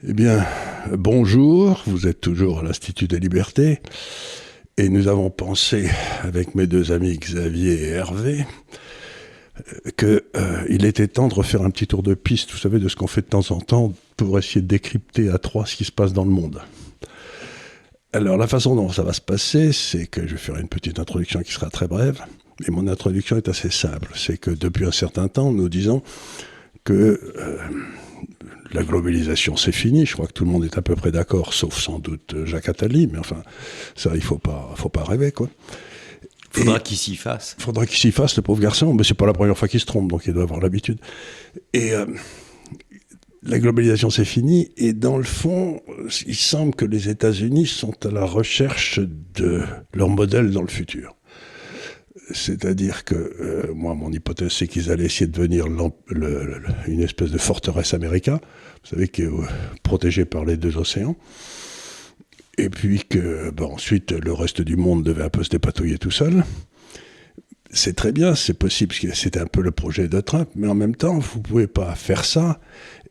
Eh bien, bonjour, vous êtes toujours à l'Institut des Libertés et nous avons pensé, avec mes deux amis Xavier et Hervé, qu'il était temps de refaire un petit tour de piste, vous savez, de ce qu'on fait de temps en temps pour essayer de décrypter à trois ce qui se passe dans le monde. Alors, la façon dont ça va se passer, c'est que je vais faire une petite introduction qui sera très brève, et mon introduction est assez simple. C'est que depuis un certain temps, nous disons que la globalisation, c'est fini. Je crois que tout le monde est à peu près d'accord, sauf sans doute Jacques Attali, mais enfin, ça, il faut pas rêver, quoi. Faudra qu'il s'y fasse. Faudra qu'il s'y fasse, le pauvre garçon. Mais c'est pas la première fois qu'il se trompe, donc il doit avoir l'habitude. Et la globalisation, c'est fini. Et dans le fond, il semble que les États-Unis sont à la recherche de leur modèle dans le futur. C'est-à-dire que, moi, mon hypothèse, c'est qu'ils allaient essayer de devenir une espèce de forteresse américaine, vous savez, qui est protégée par les deux océans. Et puis que, ensuite, le reste du monde devait un peu se dépatouiller tout seul. C'est très bien, c'est possible, parce que c'était un peu le projet de Trump, mais en même temps, vous ne pouvez pas faire ça,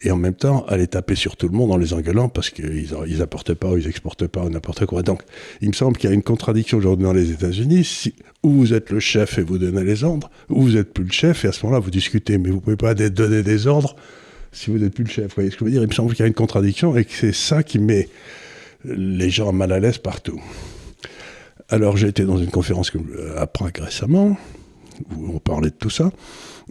et en même temps, aller taper sur tout le monde en les engueulant, parce qu'ils n'apportent pas, ou ils n'exportent pas, ou n'importe quoi. Donc, il me semble qu'il y a une contradiction aujourd'hui dans les États-Unis, où vous êtes le chef et vous donnez les ordres, ou vous n'êtes plus le chef, et à ce moment-là, vous discutez, mais vous ne pouvez pas donner des ordres si vous n'êtes plus le chef. Vous voyez ce que je veux dire? Il me semble qu'il y a une contradiction, et que c'est ça qui met les gens mal à l'aise partout. Alors j'ai été dans une conférence à Prague récemment, où on parlait de tout ça,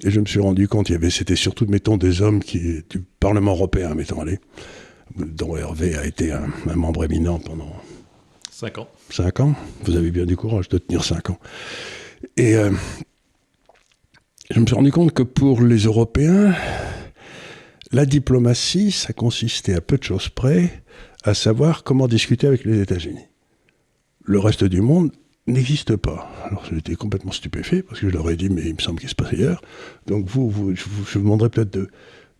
et je me suis rendu compte, c'était surtout, mettons, des hommes du Parlement européen, mettons, dont Hervé a été un membre éminent pendant 5 ans. 5 ans. Vous avez bien du courage de tenir 5 ans. Et je me suis rendu compte que pour les Européens, la diplomatie, ça consistait à peu de choses près à savoir comment discuter avec les États-Unis. Le reste du monde n'existe pas. Alors j'étais complètement stupéfait, parce que je leur ai dit, mais il me semble qu'il se passe ailleurs. Donc je vous demanderais peut-être de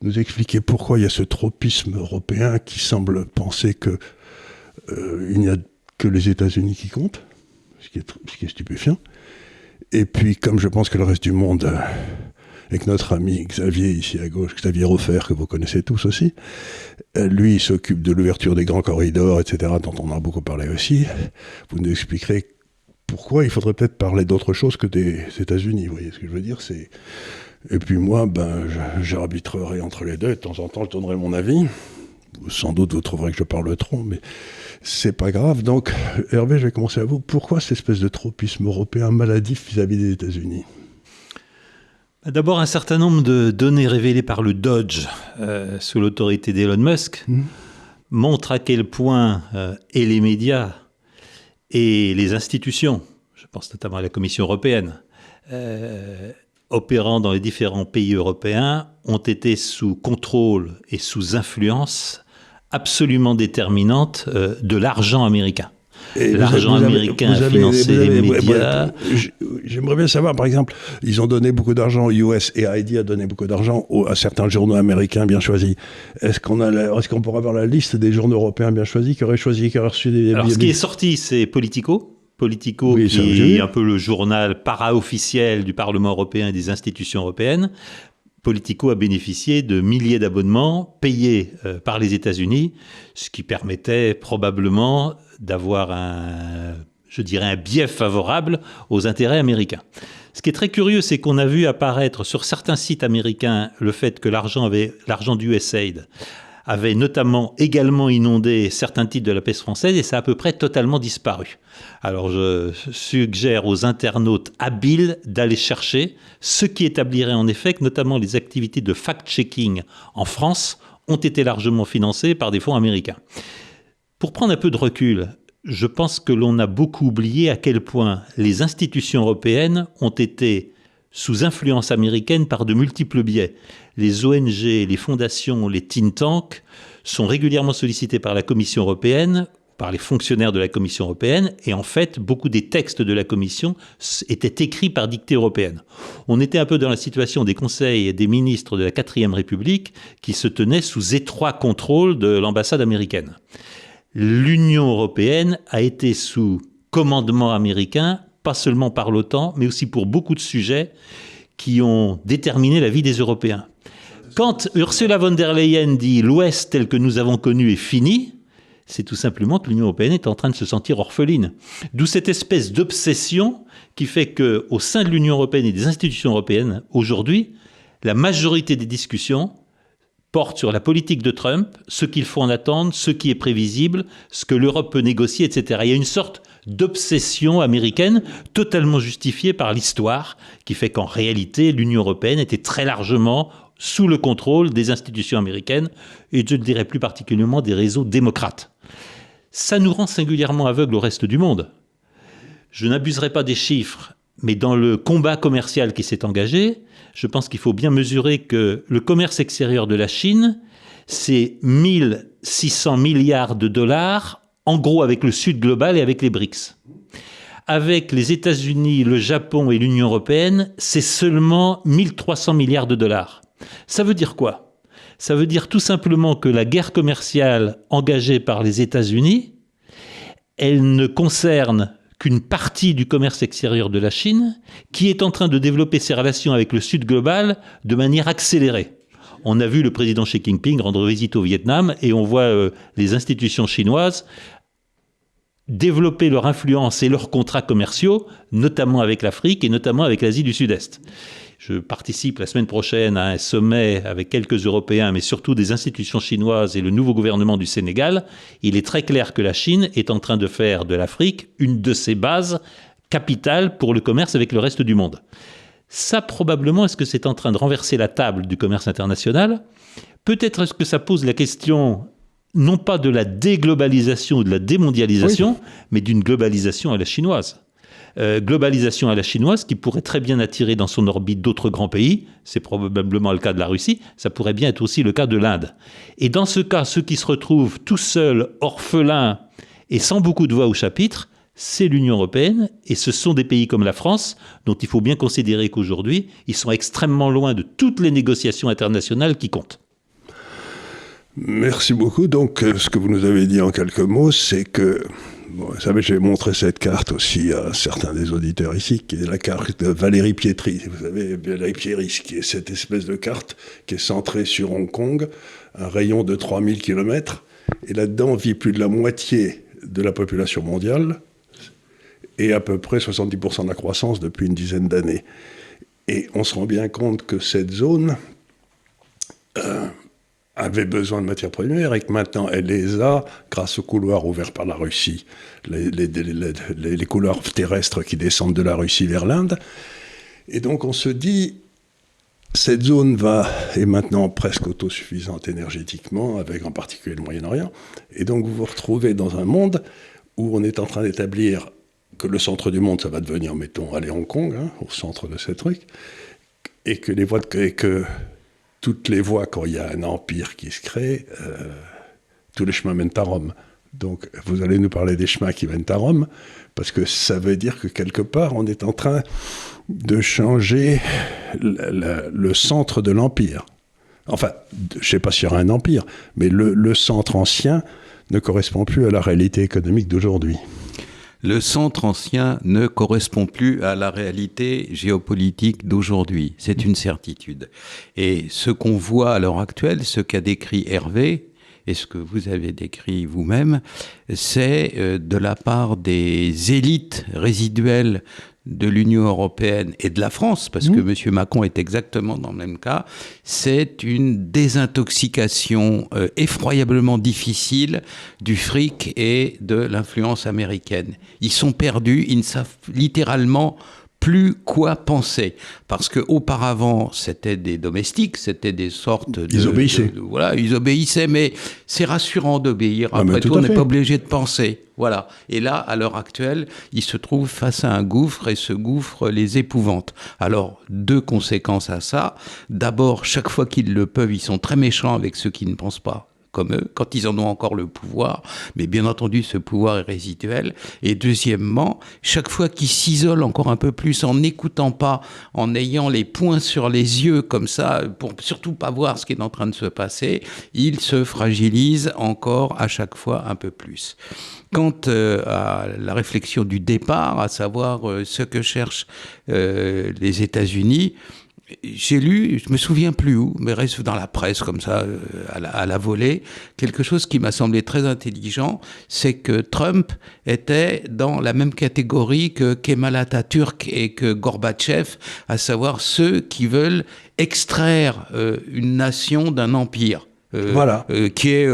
nous expliquer pourquoi il y a ce tropisme européen qui semble penser qu'il n'y a que les États-Unis qui comptent, ce qui est stupéfiant. Et puis, comme je pense que le reste du monde... et que notre ami Xavier, ici à gauche, Xavier Roffer, que vous connaissez tous aussi, lui, il s'occupe de l'ouverture des grands corridors, etc., dont on a beaucoup parlé aussi. Vous nous expliquerez pourquoi il faudrait peut-être parler d'autre chose que des États-Unis, vous voyez ce que je veux dire? Et puis moi, j'arbitrerai entre les deux, et de temps en temps, je donnerai mon avis. Sans doute, vous trouverez que je parle trop, mais c'est pas grave. Donc, Hervé, je vais commencer à vous. Pourquoi cette espèce de tropisme européen maladif vis-à-vis des États-Unis? D'abord, un certain nombre de données révélées par le Dodge sous l'autorité d'Elon Musk montrent à quel point et les médias et les institutions, je pense notamment à la Commission européenne, opérant dans les différents pays européens, ont été sous contrôle et sous influence absolument déterminante de l'argent américain. Et l'argent américain a financé les médias. J'aimerais bien savoir, par exemple, ils ont donné beaucoup d'argent aux US et Heidi a donné beaucoup d'argent à certains journaux américains bien choisis. Est-ce qu'on pourrait avoir la liste des journaux européens bien choisis qui auraient reçu des... Alors, ce qui est sorti, c'est Politico. Politico, oui, qui est un peu le journal para-officiel du Parlement européen et des institutions européennes. Politico a bénéficié de milliers d'abonnements payés par les États-Unis, ce qui permettait probablement d'avoir un biais favorable aux intérêts américains. Ce qui est très curieux, c'est qu'on a vu apparaître sur certains sites américains le fait que l'argent du USAID avait notamment également inondé certains titres de la presse française et ça a à peu près totalement disparu. Alors je suggère aux internautes habiles d'aller chercher ce qui établirait en effet que notamment les activités de fact-checking en France ont été largement financées par des fonds américains. Pour prendre un peu de recul, je pense que l'on a beaucoup oublié à quel point les institutions européennes ont été sous influence américaine par de multiples biais. Les ONG, les fondations, les think tanks sont régulièrement sollicités par la Commission européenne, par les fonctionnaires de la Commission européenne, et en fait, beaucoup des textes de la Commission étaient écrits par dictée européenne. On était un peu dans la situation des conseils et des ministres de la 4e République qui se tenaient sous étroit contrôle de l'ambassade américaine. L'Union européenne a été sous commandement américain, pas seulement par l'OTAN, mais aussi pour beaucoup de sujets qui ont déterminé la vie des Européens. Quand Ursula von der Leyen dit « l'Ouest tel que nous avons connu est fini », c'est tout simplement que l'Union européenne est en train de se sentir orpheline. D'où cette espèce d'obsession qui fait qu'au sein de l'Union européenne et des institutions européennes, aujourd'hui, la majorité des discussions portent sur la politique de Trump, ce qu'il faut en attendre, ce qui est prévisible, ce que l'Europe peut négocier, etc. Il y a une sorte d'obsession américaine totalement justifiée par l'histoire, qui fait qu'en réalité, l'Union européenne était très largement sous le contrôle des institutions américaines, et je dirais plus particulièrement des réseaux démocrates. Ça nous rend singulièrement aveugles au reste du monde. Je n'abuserai pas des chiffres, mais dans le combat commercial qui s'est engagé, je pense qu'il faut bien mesurer que le commerce extérieur de la Chine, c'est 1 600 milliards de dollars, en gros avec le Sud global et avec les BRICS. Avec les États-Unis, le Japon et l'Union européenne, c'est seulement 1 300 milliards de dollars. Ça veut dire quoi ? Ça veut dire tout simplement que la guerre commerciale engagée par les États-Unis, elle ne concerne qu'une partie du commerce extérieur de la Chine, qui est en train de développer ses relations avec le Sud global de manière accélérée. On a vu le président Xi Jinping rendre visite au Vietnam et on voit les institutions chinoises développer leur influence et leurs contrats commerciaux, notamment avec l'Afrique et notamment avec l'Asie du Sud-Est. Je participe la semaine prochaine à un sommet avec quelques Européens, mais surtout des institutions chinoises et le nouveau gouvernement du Sénégal. Il est très clair que la Chine est en train de faire de l'Afrique une de ses bases capitales pour le commerce avec le reste du monde. Ça, probablement, est-ce que c'est en train de renverser la table du commerce international ? Peut-être est-ce que ça pose la question, non pas de la déglobalisation ou de la démondialisation, oui, mais d'une globalisation à la chinoise. Globalisation à la chinoise qui pourrait très bien attirer dans son orbite d'autres grands pays, c'est probablement le cas de la Russie, ça pourrait bien être aussi le cas de l'Inde. Et dans ce cas, ceux qui se retrouvent tout seuls, orphelins et sans beaucoup de voix au chapitre, c'est l'Union européenne et ce sont des pays comme la France dont il faut bien considérer qu'aujourd'hui, ils sont extrêmement loin de toutes les négociations internationales qui comptent. Merci beaucoup. Donc, ce que vous nous avez dit en quelques mots, c'est que, bon, vous savez, j'ai montré cette carte aussi à certains des auditeurs ici, qui est la carte de Valérie Pietri. Vous savez, Valérie Pietri, qui est cette espèce de carte qui est centrée sur Hong Kong, un rayon de 3000 km, et là-dedans vit plus de la moitié de la population mondiale, et à peu près 70% de la croissance depuis une dizaine d'années. Et on se rend bien compte que cette zone avait besoin de matières premières et que maintenant elle les a grâce aux couloirs ouverts par la Russie, les couloirs terrestres qui descendent de la Russie vers l'Inde. Et donc on se dit, cette zone est maintenant presque autosuffisante énergétiquement, avec en particulier le Moyen-Orient. Et donc vous vous retrouvez dans un monde où on est en train d'établir que le centre du monde, ça va devenir, mettons, aller Hong Kong, hein, au centre de ce truc, et que toutes les voies, quand il y a un empire qui se crée, tous les chemins mènent à Rome. Donc, vous allez nous parler des chemins qui mènent à Rome, parce que ça veut dire que quelque part, on est en train de changer le centre de l'empire. Enfin, je ne sais pas s'il y aura un empire, mais le centre ancien ne correspond plus à la réalité économique d'aujourd'hui. Le centre ancien ne correspond plus à la réalité géopolitique d'aujourd'hui. C'est une certitude. Et ce qu'on voit à l'heure actuelle, ce qu'a décrit Hervé, et ce que vous avez décrit vous-même, c'est de la part des élites résiduelles de l'Union européenne et de la France, parce que M. Macron est exactement dans le même cas, c'est une désintoxication effroyablement difficile du fric et de l'influence américaine. Ils sont perdus, ils ne savent littéralement plus quoi penser. Parce qu'auparavant, c'était des domestiques, c'était des sortes de... Ils obéissaient. Voilà, ils obéissaient, mais c'est rassurant d'obéir. Après tout, on n'est pas obligé de penser. Voilà. Et là, à l'heure actuelle, ils se trouvent face à un gouffre et ce gouffre les épouvante. Alors, 2 conséquences à ça. D'abord, chaque fois qu'ils le peuvent, ils sont très méchants avec ceux qui ne pensent pas comme eux, quand ils en ont encore le pouvoir, mais bien entendu ce pouvoir est résiduel. Et deuxièmement, chaque fois qu'ils s'isolent encore un peu plus en n'écoutant pas, en ayant les poings sur les yeux comme ça, pour surtout pas voir ce qui est en train de se passer, ils se fragilisent encore à chaque fois un peu plus. Quant à la réflexion du départ, à savoir ce que cherchent les États-Unis, j'ai lu, je me souviens plus où, mais reste dans la presse comme ça, à la volée, quelque chose qui m'a semblé très intelligent, c'est que Trump était dans la même catégorie que Kemal Atatürk et que Gorbatchev, à savoir ceux qui veulent extraire une nation d'un empire. Qui est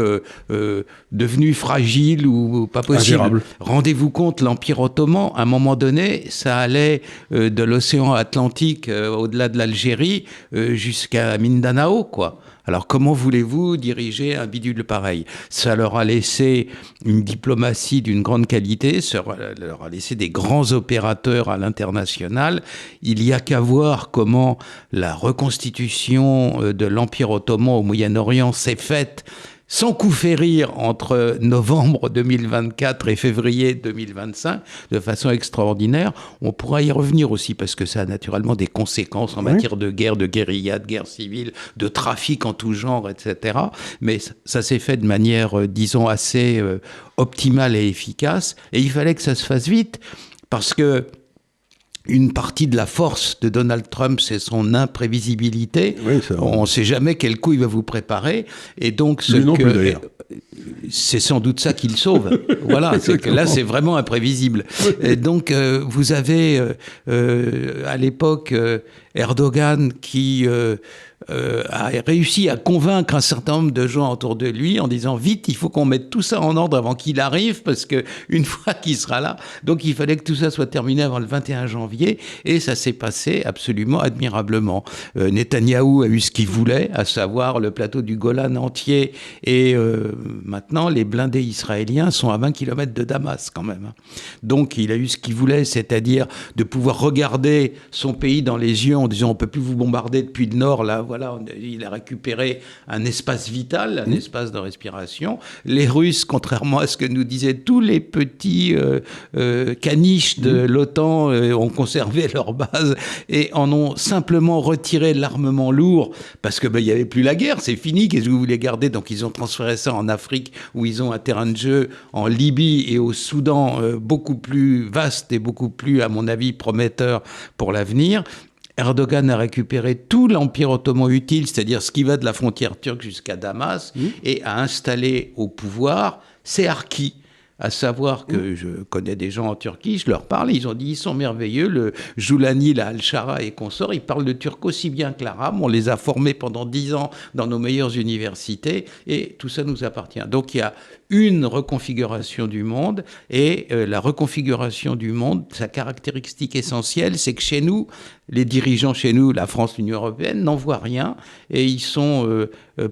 devenu fragile ou pas possible. Ingérable. Rendez-vous compte, l'Empire ottoman, à un moment donné, ça allait de l'océan Atlantique au-delà de l'Algérie jusqu'à Mindanao, quoi. Alors comment voulez-vous diriger un bidule pareil? Ça leur a laissé une diplomatie d'une grande qualité, ça leur a laissé des grands opérateurs à l'international. Il y a qu'à voir comment la reconstitution de l'Empire ottoman au Moyen-Orient s'est faite sans coup férir entre novembre 2024 et février 2025, de façon extraordinaire. On pourra y revenir aussi, parce que ça a naturellement des conséquences en matière de guérilla, de guerre civile, de trafic en tout genre, etc. Mais ça s'est fait de manière, disons, assez optimale et efficace. Et il fallait que ça se fasse vite, parce que une partie de la force de Donald Trump, c'est son imprévisibilité. Oui, on ne sait jamais quel coup il va vous préparer. Et donc, c'est sans doute ça qui le sauve. Voilà, c'est que là, c'est vraiment imprévisible. Et donc, vous avez à l'époque Erdogan qui a réussi à convaincre un certain nombre de gens autour de lui en disant vite, il faut qu'on mette tout ça en ordre avant qu'il arrive, parce que une fois qu'il sera là, donc il fallait que tout ça soit terminé avant le 21 janvier, et ça s'est passé absolument admirablement. Netanyahou a eu ce qu'il voulait, à savoir le plateau du Golan entier, et maintenant les blindés israéliens sont à 20 km de Damas quand même. Donc il a eu ce qu'il voulait, c'est-à-dire de pouvoir regarder son pays dans les yeux en disant on peut plus vous bombarder depuis le nord, là voilà, il a récupéré un espace vital, un espace de respiration. Les Russes, contrairement à ce que nous disaient tous les petits caniches de l'OTAN, ont conservé leur base et en ont simplement retiré l'armement lourd, parce que il y avait plus la guerre, c'est fini, qu'est-ce que vous voulez garder? Donc ils ont transféré ça en Afrique, où ils ont un terrain de jeu, en Libye et au Soudan beaucoup plus vaste et beaucoup plus, à mon avis, prometteur pour l'avenir. Erdogan a récupéré tout l'Empire ottoman utile, c'est-à-dire ce qui va de la frontière turque jusqu'à Damas, et a installé au pouvoir Serki. À savoir que je connais des gens en Turquie, je leur parle, ils ont dit ils sont merveilleux, le Joulani, la Al-Shara et consorts, ils parlent le turc aussi bien que l'arabe, on les a formés pendant 10 ans dans nos meilleures universités, et tout ça nous appartient. Donc il y a une reconfiguration du monde, et la reconfiguration du monde, sa caractéristique essentielle, c'est que chez nous, les dirigeants chez nous, la France, l'Union européenne, n'en voient rien, et ils sont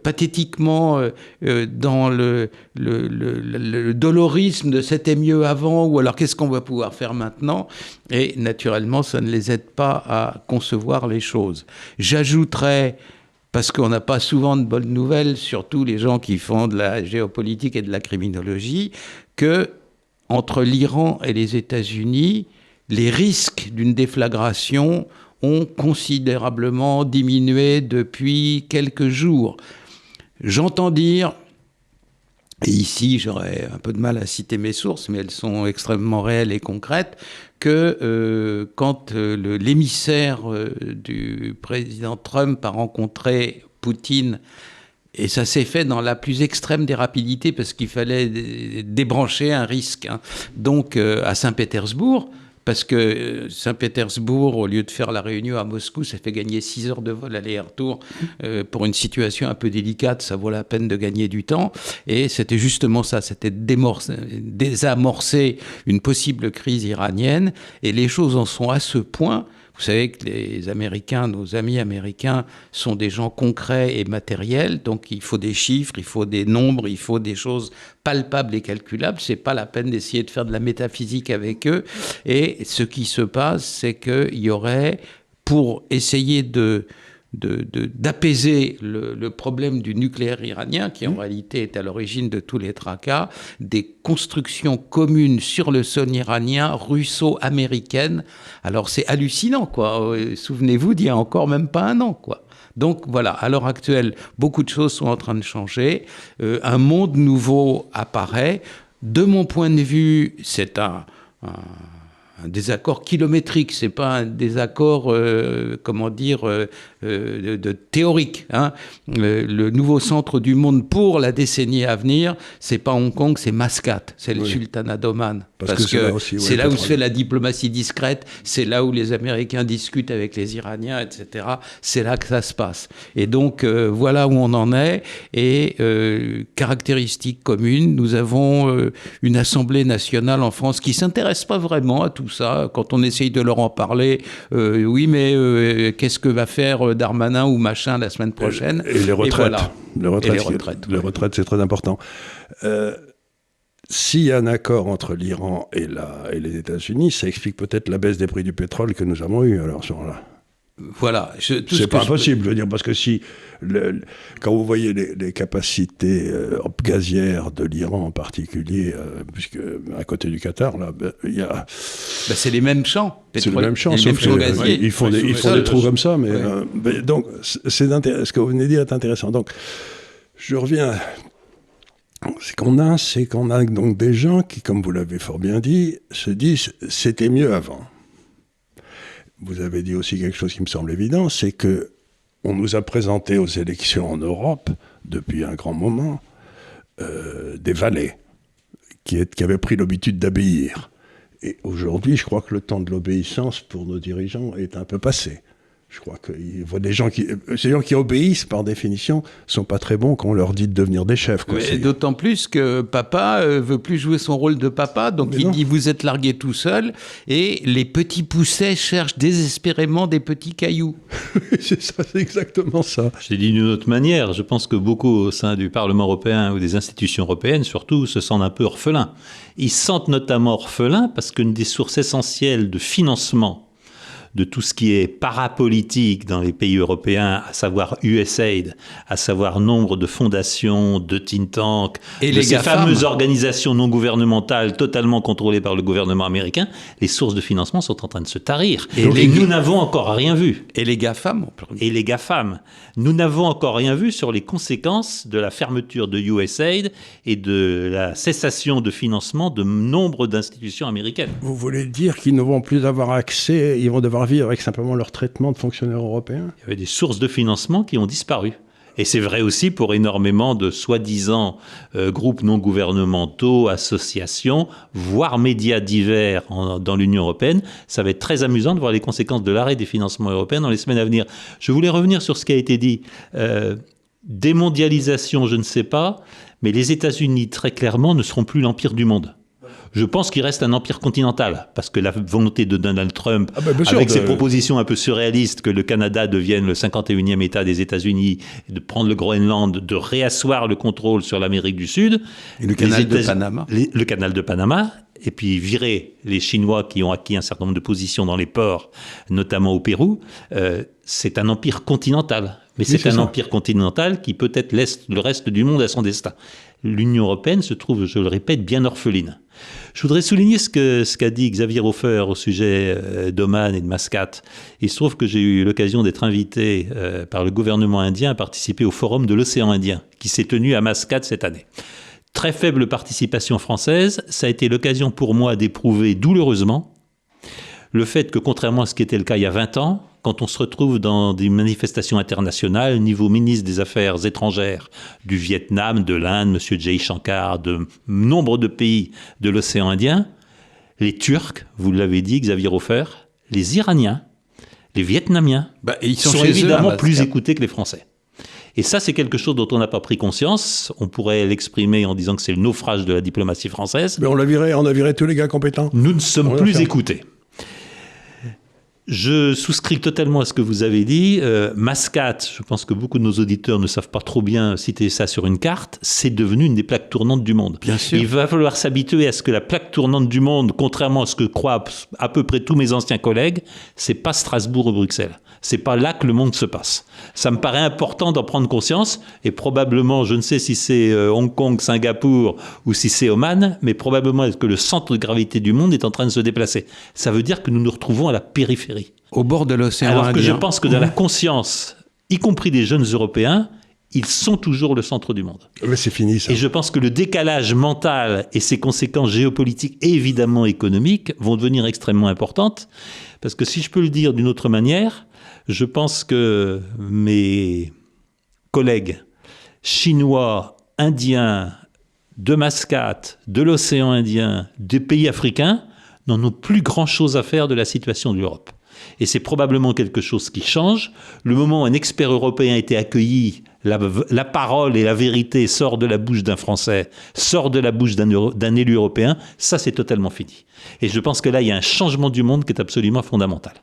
pathétiquement dans le dolorisme de c'était mieux avant, ou alors qu'est-ce qu'on va pouvoir faire maintenant, et naturellement ça ne les aide pas à concevoir les choses. J'ajouterais, parce qu'on n'a pas souvent de bonnes nouvelles, surtout les gens qui font de la géopolitique et de la criminologie, que entre l'Iran et les États-Unis, les risques d'une déflagration ont considérablement diminué depuis quelques jours. J'entends dire, et ici j'aurais un peu de mal à citer mes sources, mais elles sont extrêmement réelles et concrètes, que quand l'émissaire du président Trump a rencontré Poutine, et ça s'est fait dans la plus extrême des rapidités, parce qu'il fallait débrancher un risque, donc à Saint-Pétersbourg, parce que Saint-Pétersbourg, au lieu de faire la réunion à Moscou, ça fait gagner 6 heures de vol aller-retour. Pour une situation un peu délicate, ça vaut la peine de gagner du temps. Et c'était justement ça, c'était désamorcer une possible crise iranienne. Et les choses en sont à ce point. Vous savez que les Américains, nos amis américains, sont des gens concrets et matériels, donc il faut des chiffres, il faut des nombres, il faut des choses palpables et calculables. C'est pas la peine d'essayer de faire de la métaphysique avec eux. Et ce qui se passe, c'est qu'il y aurait, pour essayer d'apaiser le problème du nucléaire iranien, qui en réalité est à l'origine de tous les tracas, des constructions communes sur le sol iranien, russo-américaines. Alors c'est hallucinant, quoi. Souvenez-vous d'il y a encore même pas un an, quoi. Donc voilà, à l'heure actuelle, beaucoup de choses sont en train de changer. Un monde nouveau apparaît. De mon point de vue, c'est un un désaccord kilométrique, c'est pas un désaccord, théorique. Hein. Le nouveau centre du monde pour la décennie à venir, c'est pas Hong Kong, c'est Mascate, c'est le sultanat d'Oman. Parce que c'est là où se fait la diplomatie discrète, c'est là où les Américains discutent avec les Iraniens, etc. C'est là que ça se passe. Et donc, voilà où on en est. Et caractéristique commune, nous avons une Assemblée nationale en France qui s'intéresse pas vraiment à tout ça. Quand on essaye de leur en parler, oui, mais qu'est-ce que va faire Darmanin ou machin la semaine prochaine? Et les retraites. Et voilà. Les retraites, c'est très important. S'il y a un accord entre l'Iran et les États-Unis, ça explique peut-être la baisse des prix du pétrole que nous avons eue alors sur là. Voilà. C'est pas impossible, je veux dire, parce que quand vous voyez les capacités gazières de l'Iran en particulier, puisque à côté du Qatar, là, il y a... c'est les mêmes champs. C'est les mêmes champs, sauf gaziers. Ils font des trous comme ça, mais... donc, ce que vous venez de dire est intéressant. Donc, je reviens... C'est qu'on a donc des gens qui, comme vous l'avez fort bien dit, se disent « c'était mieux avant ». Vous avez dit aussi quelque chose qui me semble évident, c'est que on nous a présenté aux élections en Europe, depuis un grand moment, des valets qui avaient pris l'habitude d'obéir. Et aujourd'hui, je crois que le temps de l'obéissance pour nos dirigeants est un peu passé. Je crois que ces gens qui obéissent, par définition, sont pas très bons quand on leur dit de devenir des chefs. D'autant plus que papa veut plus jouer son rôle de papa, donc il dit vous êtes largué tout seul, et les petits poussets cherchent désespérément des petits cailloux. C'est ça, c'est exactement ça. Je l'ai dit d'une autre manière, je pense que beaucoup au sein du Parlement européen ou des institutions européennes, surtout, se sentent un peu orphelins. Ils se sentent notamment orphelins parce qu'une des sources essentielles de financement de tout ce qui est parapolitique dans les pays européens, à savoir USAID, à savoir nombre de fondations, de think tanks, et de ces fameuses organisations non gouvernementales totalement contrôlées par le gouvernement américain, les sources de financement sont en train de se tarir. Et nous n'avons encore rien vu. Et les GAFAM. Et les GAFAM. Nous n'avons encore rien vu sur les conséquences de la fermeture de USAID et de la cessation de financement de nombre d'institutions américaines. Vous voulez dire qu'ils ne vont plus avoir accès, ils vont devoir vivre avec simplement leur traitement de fonctionnaires européens? Il y avait des sources de financement qui ont disparu. Et c'est vrai aussi pour énormément de soi-disant groupes non gouvernementaux, associations, voire médias divers dans l'Union européenne. Ça va être très amusant de voir les conséquences de l'arrêt des financements européens dans les semaines à venir. Je voulais revenir sur ce qui a été dit. Démondialisation, je ne sais pas, mais les États-Unis, très clairement, ne seront plus l'empire du monde. Je pense qu'il reste un empire continental, parce que la volonté de Donald Trump, avec ses propositions un peu surréalistes, que le Canada devienne le 51e État des États-Unis, de prendre le Groenland, de réasseoir le contrôle sur l'Amérique du Sud. Et le canal de Panama. Le canal de Panama, et puis virer les Chinois qui ont acquis un certain nombre de positions dans les ports, notamment au Pérou, c'est un empire continental. Mais c'est un empire continental qui peut-être laisse le reste du monde à son destin. L'Union européenne se trouve, je le répète, bien orpheline. Je voudrais souligner ce qu'a dit Xavier Hofer au sujet d'Oman et de Mascate. Il se trouve que j'ai eu l'occasion d'être invité par le gouvernement indien à participer au forum de l'océan Indien, qui s'est tenu à Mascate cette année. Très faible participation française, ça a été l'occasion pour moi d'éprouver douloureusement le fait que, contrairement à ce qui était le cas il y a 20 ans, quand on se retrouve dans des manifestations internationales, niveau ministre des Affaires étrangères du Vietnam, de l'Inde, M. Jay Shankar, de nombre de pays de l'océan Indien, les Turcs, vous l'avez dit, Xavier Hofer, les Iraniens, les Vietnamiens, ils sont évidemment plus écoutés que les Français. Et ça, c'est quelque chose dont on n'a pas pris conscience. On pourrait l'exprimer en disant que c'est le naufrage de la diplomatie française. Mais on a viré tous les gars compétents. Nous ne sommes plus écoutés. Je souscris totalement à ce que vous avez dit. Mascate, je pense que beaucoup de nos auditeurs ne savent pas trop bien citer ça sur une carte, c'est devenu une des plaques tournantes du monde. Bien sûr. Il va falloir s'habituer à ce que la plaque tournante du monde, contrairement à ce que croient à peu près tous mes anciens collègues, c'est pas Strasbourg ou Bruxelles. C'est pas là que le monde se passe. Ça me paraît important d'en prendre conscience, et probablement, je ne sais si c'est Hong Kong, Singapour ou si c'est Oman, mais probablement que le centre de gravité du monde est en train de se déplacer. Ça veut dire que nous nous retrouvons à la périphérie. Au bord de l'océan Indien. Alors que je pense que dans la conscience, y compris des jeunes Européens, ils sont toujours le centre du monde. Mais c'est fini, ça. Et je pense que le décalage mental et ses conséquences géopolitiques et évidemment économiques vont devenir extrêmement importantes. Parce que si je peux le dire d'une autre manière, je pense que mes collègues chinois, indiens, de Mascate, de l'océan Indien, des pays africains n'en ont plus grand-chose à faire de la situation de l'Europe. Et c'est probablement quelque chose qui change. Le moment où un expert européen était accueilli, la parole et la vérité sort de la bouche d'un Français, sort de la bouche d'un élu européen, ça c'est totalement fini. Et je pense que là, il y a un changement du monde qui est absolument fondamental.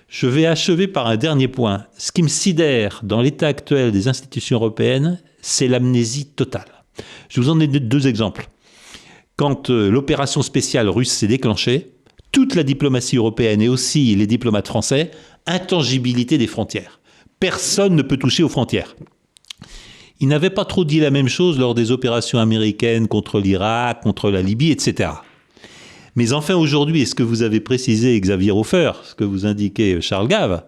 Je vais achever par un dernier point. Ce qui me sidère dans l'état actuel des institutions européennes, c'est l'amnésie totale. Je vous en ai deux exemples. Quand l'opération spéciale russe s'est déclenchée, toute la diplomatie européenne et aussi les diplomates français, intangibilité des frontières. Personne ne peut toucher aux frontières. Ils n'avaient pas trop dit la même chose lors des opérations américaines contre l'Irak, contre la Libye, etc. Mais enfin aujourd'hui, et ce que vous avez précisé Xavier Hofer, ce que vous indiquez Charles Gave,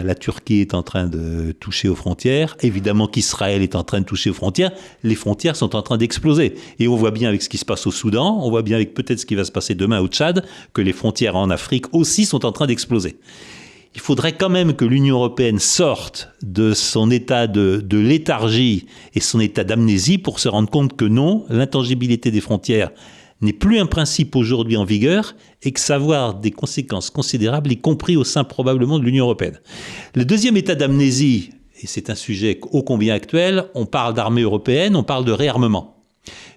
la Turquie est en train de toucher aux frontières, évidemment qu'Israël est en train de toucher aux frontières, les frontières sont en train d'exploser. Et on voit bien avec ce qui se passe au Soudan, on voit bien avec peut-être ce qui va se passer demain au Tchad, que les frontières en Afrique aussi sont en train d'exploser. Il faudrait quand même que l'Union européenne sorte de son état de léthargie et son état d'amnésie pour se rendre compte que non, l'intangibilité des frontières n'est plus un principe aujourd'hui en vigueur et que ça va avoir des conséquences considérables, y compris au sein probablement de l'Union européenne. Le deuxième état d'amnésie, et c'est un sujet ô combien actuel, on parle d'armée européenne, on parle de réarmement.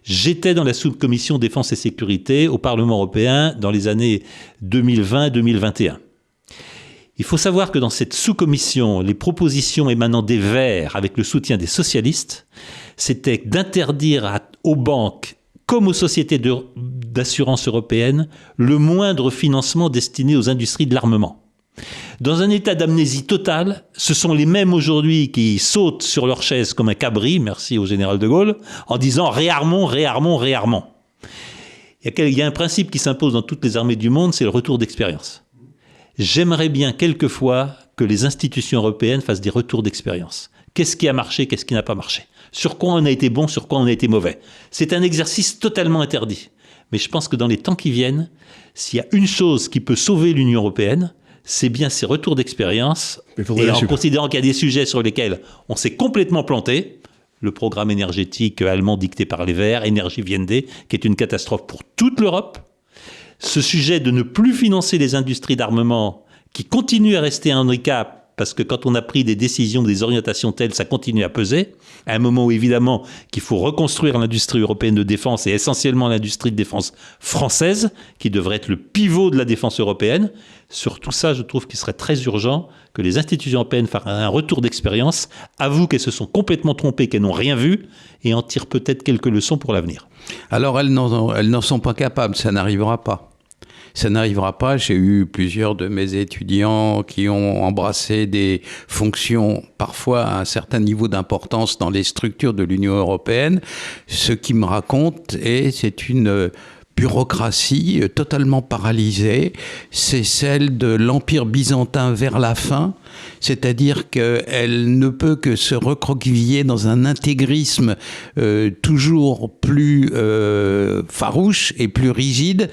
J'étais dans la sous-commission défense et sécurité au Parlement européen dans les années 2020-2021. Il faut savoir que dans cette sous-commission, les propositions émanant des Verts avec le soutien des socialistes, c'était d'interdire aux banques comme aux sociétés d'assurance européennes, le moindre financement destiné aux industries de l'armement. Dans un état d'amnésie totale, ce sont les mêmes aujourd'hui qui sautent sur leur chaise comme un cabri, merci au général de Gaulle, en disant « réarmons, réarmons, réarmons ». Il y a un principe qui s'impose dans toutes les armées du monde, c'est le retour d'expérience. J'aimerais bien quelquefois que les institutions européennes fassent des retours d'expérience. Qu'est-ce qui a marché, qu'est-ce qui n'a pas marché ? Sur quoi on a été bon, sur quoi on a été mauvais. C'est un exercice totalement interdit. Mais je pense que dans les temps qui viennent, s'il y a une chose qui peut sauver l'Union européenne, c'est bien ces retours d'expérience. Et en considérant qu'il y a des sujets sur lesquels on s'est complètement planté, le programme énergétique allemand dicté par les Verts, Energiewende, qui est une catastrophe pour toute l'Europe, ce sujet de ne plus financer les industries d'armement qui continuent à rester un handicap, parce que quand on a pris des décisions, des orientations telles, ça continue à peser, à un moment où évidemment qu'il faut reconstruire l'industrie européenne de défense et essentiellement l'industrie de défense française, qui devrait être le pivot de la défense européenne. Sur tout ça, je trouve qu'il serait très urgent que les institutions européennes fassent un retour d'expérience, avouent qu'elles se sont complètement trompées, qu'elles n'ont rien vu, et en tirent peut-être quelques leçons pour l'avenir. Alors elles n'en sont pas capables, ça n'arrivera pas. Ça n'arrivera pas. J'ai eu plusieurs de mes étudiants qui ont embrassé des fonctions parfois à un certain niveau d'importance dans les structures de l'Union européenne. Ce qu'ils me racontent, c'est une bureaucratie totalement paralysée. C'est celle de l'Empire byzantin vers la fin, c'est-à-dire qu'elle ne peut que se recroqueviller dans un intégrisme toujours plus farouche et plus rigide.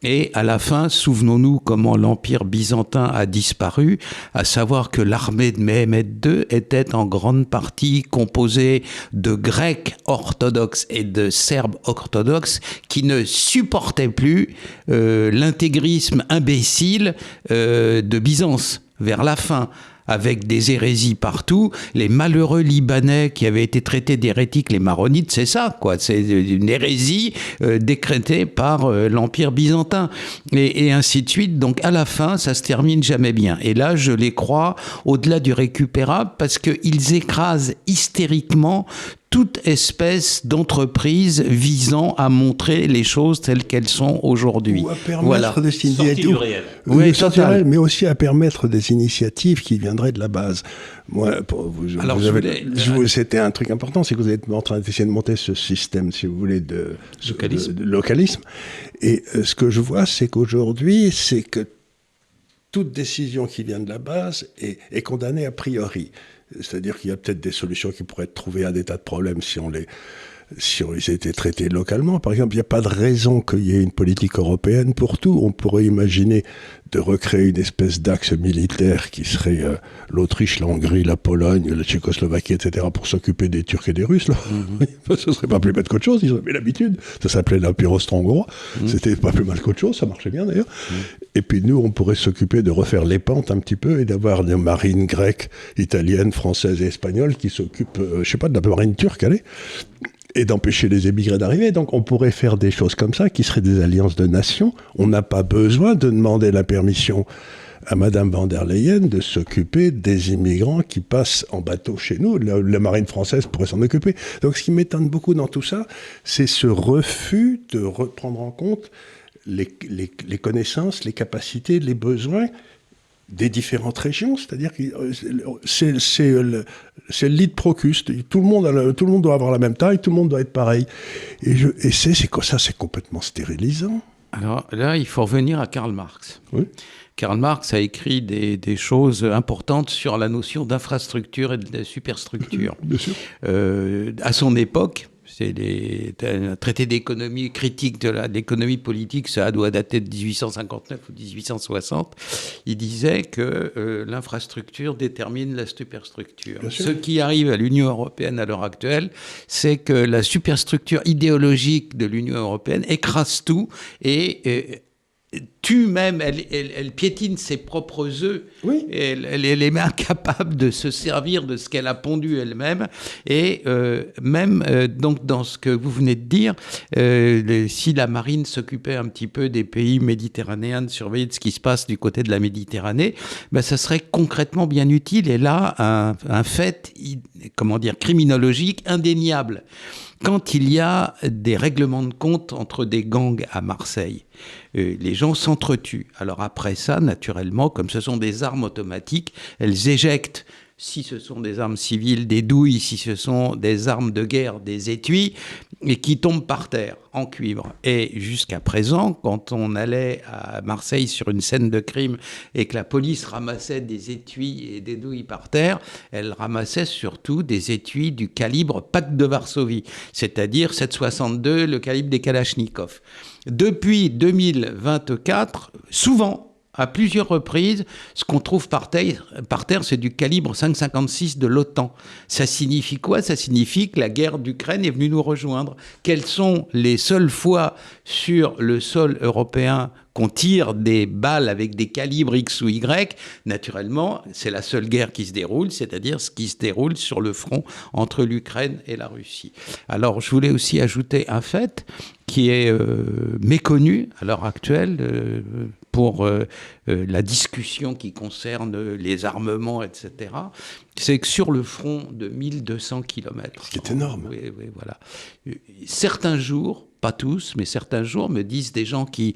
Et à la fin, souvenons-nous comment l'Empire byzantin a disparu, à savoir que l'armée de Mehmed II était en grande partie composée de Grecs orthodoxes et de Serbes orthodoxes qui ne supportaient plus l'intégrisme imbécile de Byzance vers la fin, avec des hérésies partout. Les malheureux Libanais qui avaient été traités d'hérétiques, les maronites, c'est ça, quoi. C'est une hérésie décrétée par l'Empire byzantin. Et ainsi de suite. Donc, à la fin, ça se termine jamais bien. Et là, je les crois au-delà du récupérable parce qu'ils écrasent hystériquement toute espèce d'entreprise visant à montrer les choses telles qu'elles sont aujourd'hui. Ou à permettre des initiatives, oui, mais aussi à permettre des initiatives qui viendraient de la base. Moi, c'était un truc important, c'est que vous êtes en train d'essayer de monter ce système, si vous voulez, de localisme. Et ce que je vois, c'est qu'aujourd'hui, c'est que toute décision qui vient de la base est condamnée a priori. C'est-à-dire qu'il y a peut-être des solutions qui pourraient être trouvées à des tas de problèmes si ils étaient traités localement. Par exemple, il n'y a pas de raison qu'il y ait une politique européenne pour tout. On pourrait imaginer de recréer une espèce d'axe militaire qui serait l'Autriche, la Hongrie, la Pologne, la Tchécoslovaquie, etc., pour s'occuper des Turcs et des Russes. Là. Ce serait pas plus bête qu'autre chose, ils avaient l'habitude. Ça s'appelait l'Empire austro-hongrois. C'était pas plus mal qu'autre chose, ça marchait bien d'ailleurs. Et puis nous, on pourrait s'occuper de refaire les pentes un petit peu et d'avoir des marines grecques, italiennes, françaises et espagnoles qui s'occupent, je sais pas, de la marine turque, allez, et d'empêcher les émigrés d'arriver. Donc on pourrait faire des choses comme ça, qui seraient des alliances de nations. On n'a pas besoin de demander la permission à Madame van der Leyen de s'occuper des immigrants qui passent en bateau chez nous. La marine française pourrait s'en occuper. Donc ce qui m'étonne beaucoup dans tout ça, c'est ce refus de reprendre en compte les connaissances, les capacités, les besoins des différentes régions, c'est-à-dire que c'est le lit Procus. Tout le monde doit avoir la même taille, tout le monde doit être pareil. Et c'est quoi ça? C'est complètement stérilisant. Alors là, il faut revenir à Karl Marx. Oui. Karl Marx a écrit des choses importantes sur la notion d'infrastructure et de superstructure. Bien sûr. À son époque, c'est un traité d'économie critique de l'économie politique, ça doit dater de 1859 ou 1860. Il disait que l'infrastructure détermine la superstructure. Ce qui arrive à l'Union européenne à l'heure actuelle, c'est que la superstructure idéologique de l'Union européenne écrase tout et tue même, elle piétine ses propres œufs. Oui. Elle est incapable de se servir de ce qu'elle a pondu elle-même. Et donc dans ce que vous venez de dire, si la marine s'occupait un petit peu des pays méditerranéens, de surveiller de ce qui se passe du côté de la Méditerranée, ben, ça serait concrètement bien utile. Et là, un fait, criminologique indéniable. Quand il y a des règlements de compte entre des gangs à Marseille, les gens s'entretuent. Alors après ça, naturellement, comme ce sont des armes automatiques, elles éjectent, si ce sont des armes civiles, des douilles, si ce sont des armes de guerre, des étuis, et qui tombent par terre, en cuivre. Et jusqu'à présent, quand on allait à Marseille sur une scène de crime et que la police ramassait des étuis et des douilles par terre, elle ramassait surtout des étuis du calibre Pacte de Varsovie, c'est-à-dire 7,62, le calibre des Kalachnikov. Depuis 2024, souvent, à plusieurs reprises, ce qu'on trouve par terre, c'est du calibre 5,56 de l'OTAN. Ça signifie quoi? Ça signifie que la guerre d'Ukraine est venue nous rejoindre. Quelles sont les seules fois sur le sol européen qu'on tire des balles avec des calibres X ou Y? Naturellement, c'est la seule guerre qui se déroule, c'est-à-dire ce qui se déroule sur le front entre l'Ukraine et la Russie. Alors, je voulais aussi ajouter un fait qui est méconnu à l'heure actuelle pour la discussion qui concerne les armements, etc., c'est que sur le front de 1200 km... Ce qui est énorme. Oui, voilà. Certains jours, pas tous, mais certains jours, me disent des gens qui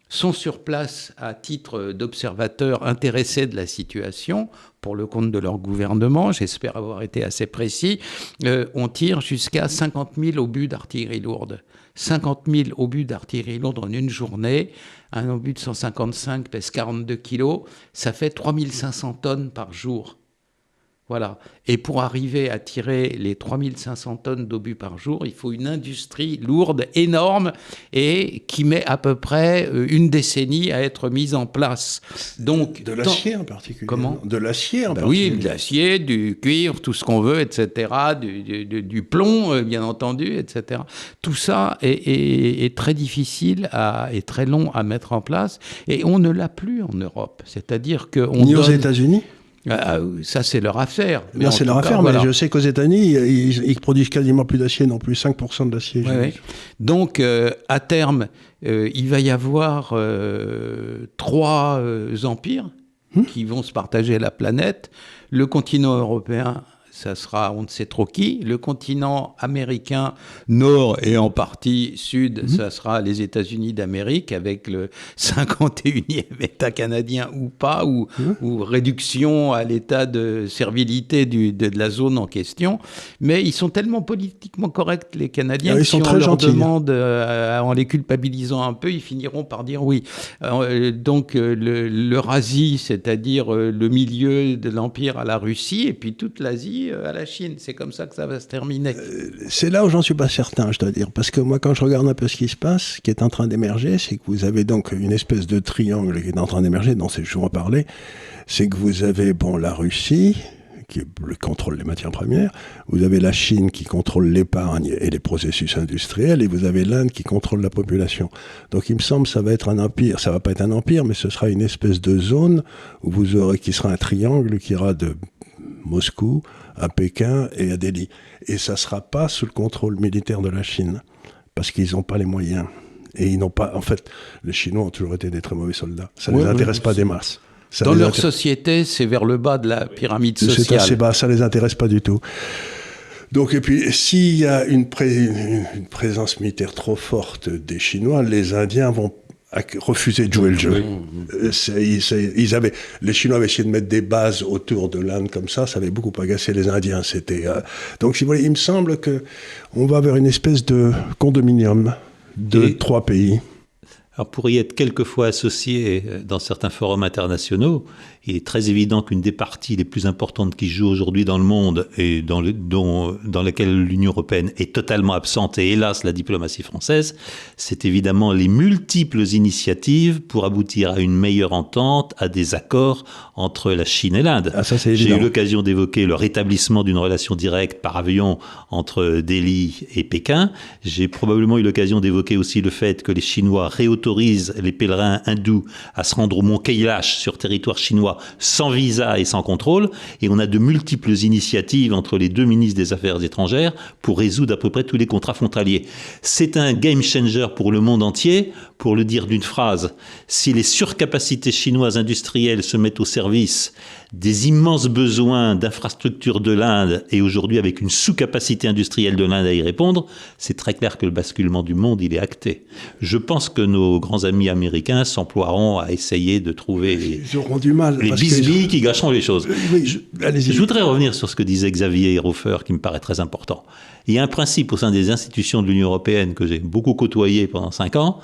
sont sur place à titre d'observateurs intéressés de la situation, pour le compte de leur gouvernement, j'espère avoir été assez précis, on tire jusqu'à 50 000 obus d'artillerie lourde. 50 000 obus d'artillerie lourde en une journée, un obus de 155 pèse 42 kilos, ça fait 3500 tonnes par jour. Voilà. Et pour arriver à tirer les 3500 tonnes d'obus par jour, il faut une industrie lourde, énorme, et qui met à peu près une décennie à être mise en place. Donc, de l'acier en particulier. Comment ? De l'acier en particulier. Oui, de l'acier, du cuivre, tout ce qu'on veut, etc. Du plomb, bien entendu, etc. Tout ça est très difficile et très long à mettre en place. Et on ne l'a plus en Europe. C'est-à-dire qu'on Ni aux États-Unis ? Ça, c'est leur affaire. Non, c'est leur affaire, mais je sais qu'aux États-Unis, ils produisent quasiment plus d'acier non plus, 5% d'acier. Oui. Donc, à terme, il va y avoir 3 empires qui vont se partager la planète. Le continent européen ça sera on ne sait trop qui. Le continent américain nord et en partie sud, ça sera les États-Unis d'Amérique avec le 51e État canadien ou pas, ou réduction à l'état de servilité de la zone en question. Mais ils sont tellement politiquement corrects, les Canadiens, que ils sont si très on leur gentils. demande, en les culpabilisant un peu, ils finiront par dire oui. Donc l'Eurasie, c'est-à-dire le milieu de l'Empire à la Russie, et puis toute l'Asie à la Chine. C'est comme ça que ça va se terminer. C'est là où j'en suis pas certain, je dois dire. Parce que moi, quand je regarde un peu ce qui se passe, ce qui est en train d'émerger, c'est que vous avez donc une espèce de triangle qui est en train d'émerger, dont c'est toujours parlé. C'est que vous avez, la Russie, qui contrôle les matières premières, vous avez la Chine qui contrôle l'épargne et les processus industriels, et vous avez l'Inde qui contrôle la population. Donc il me semble que ça va être un empire. Ça va pas être un empire, mais ce sera une espèce de zone où vous aurez, qui sera un triangle qui ira de Moscou à Pékin et à Delhi. Et ça sera pas sous le contrôle militaire de la Chine, parce qu'ils n'ont pas les moyens. Et ils n'ont pas... En fait, les Chinois ont toujours été des très mauvais soldats. Ça ne les intéresse pas des masses. Dans leur société, c'est vers le bas de la pyramide sociale. C'est assez bas, ça les intéresse pas du tout. Donc, et puis, s'il y a une présence militaire trop forte des Chinois, les Indiens vont refuser de jouer le jeu. Les Chinois avaient essayé de mettre des bases autour de l'Inde comme ça avait beaucoup agacé les Indiens. Donc, si vous voulez, il me semble qu'on va vers une espèce de condominium de 3 pays. Alors pour y être quelquefois associé dans certains forums internationaux, il est très évident qu'une des parties les plus importantes qui joue aujourd'hui dans le monde et dans laquelle l'Union européenne est totalement absente, et hélas la diplomatie française, c'est évidemment les multiples initiatives pour aboutir à une meilleure entente, à des accords entre la Chine et l'Inde. Ah, ça, c'est évident. J'ai eu l'occasion d'évoquer le rétablissement d'une relation directe par avion entre Delhi et Pékin. J'ai probablement eu l'occasion d'évoquer aussi le fait que les Chinois réautorisent les pèlerins hindous à se rendre au mont Kailash sur territoire chinois sans visa et sans contrôle. Et on a de multiples initiatives entre les deux ministres des Affaires étrangères pour résoudre à peu près tous les contrats frontaliers. C'est un game changer pour le monde entier. Pour le dire d'une phrase, si les surcapacités chinoises industrielles se mettent au service des immenses besoins d'infrastructures de l'Inde, et aujourd'hui avec une sous-capacité industrielle de l'Inde à y répondre, c'est très clair que le basculement du monde, il est acté. Je pense que nos grands amis américains s'emploieront à essayer de trouver les bisbilles qui gâcheront les choses. Oui, je voudrais revenir sur ce que disait Xavier Hofer, qui me paraît très important. Il y a un principe au sein des institutions de l'Union européenne que j'ai beaucoup côtoyé pendant 5 ans.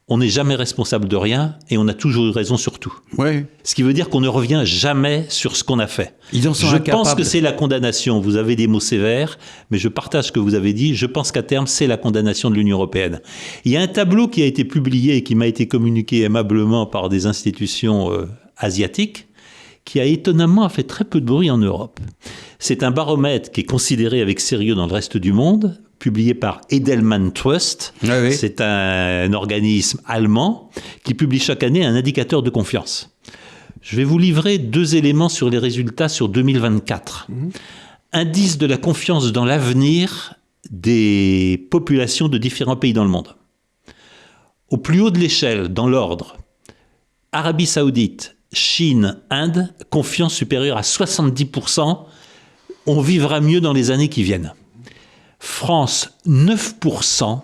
On n'est jamais responsable de rien et on a toujours eu raison sur tout. Oui. Ce qui veut dire qu'on ne revient jamais sur ce qu'on a fait. Ils en sont Je incapables. pense que c'est la condamnation. Vous avez des mots sévères, mais je partage ce que vous avez dit. Je pense qu'à terme, c'est la condamnation de l'Union européenne. Il y a un tableau qui a été publié et qui m'a été communiqué aimablement par des institutions asiatiques qui a étonnamment fait très peu de bruit en Europe. C'est un baromètre qui est considéré avec sérieux dans le reste du monde, publié par Edelman Trust. Ah oui. C'est un organisme allemand qui publie chaque année un indicateur de confiance. Je vais vous livrer 2 éléments sur les résultats sur 2024. Indice de la confiance dans l'avenir des populations de différents pays dans le monde. Au plus haut de l'échelle, dans l'ordre, Arabie Saoudite, Chine, Inde, confiance supérieure à 70%. On vivra mieux dans les années qui viennent. France, 9%.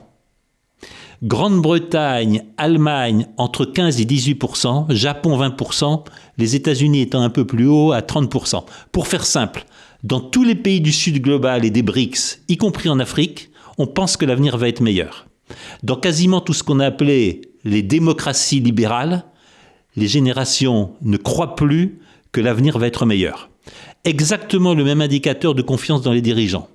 Grande-Bretagne, Allemagne, entre 15 et 18%. Japon, 20%. Les États-Unis étant un peu plus haut, à 30%. Pour faire simple, dans tous les pays du Sud global et des BRICS, y compris en Afrique, on pense que l'avenir va être meilleur. Dans quasiment tout ce qu'on a appelé les démocraties libérales, les générations ne croient plus que l'avenir va être meilleur. Exactement le même indicateur de confiance dans les dirigeants.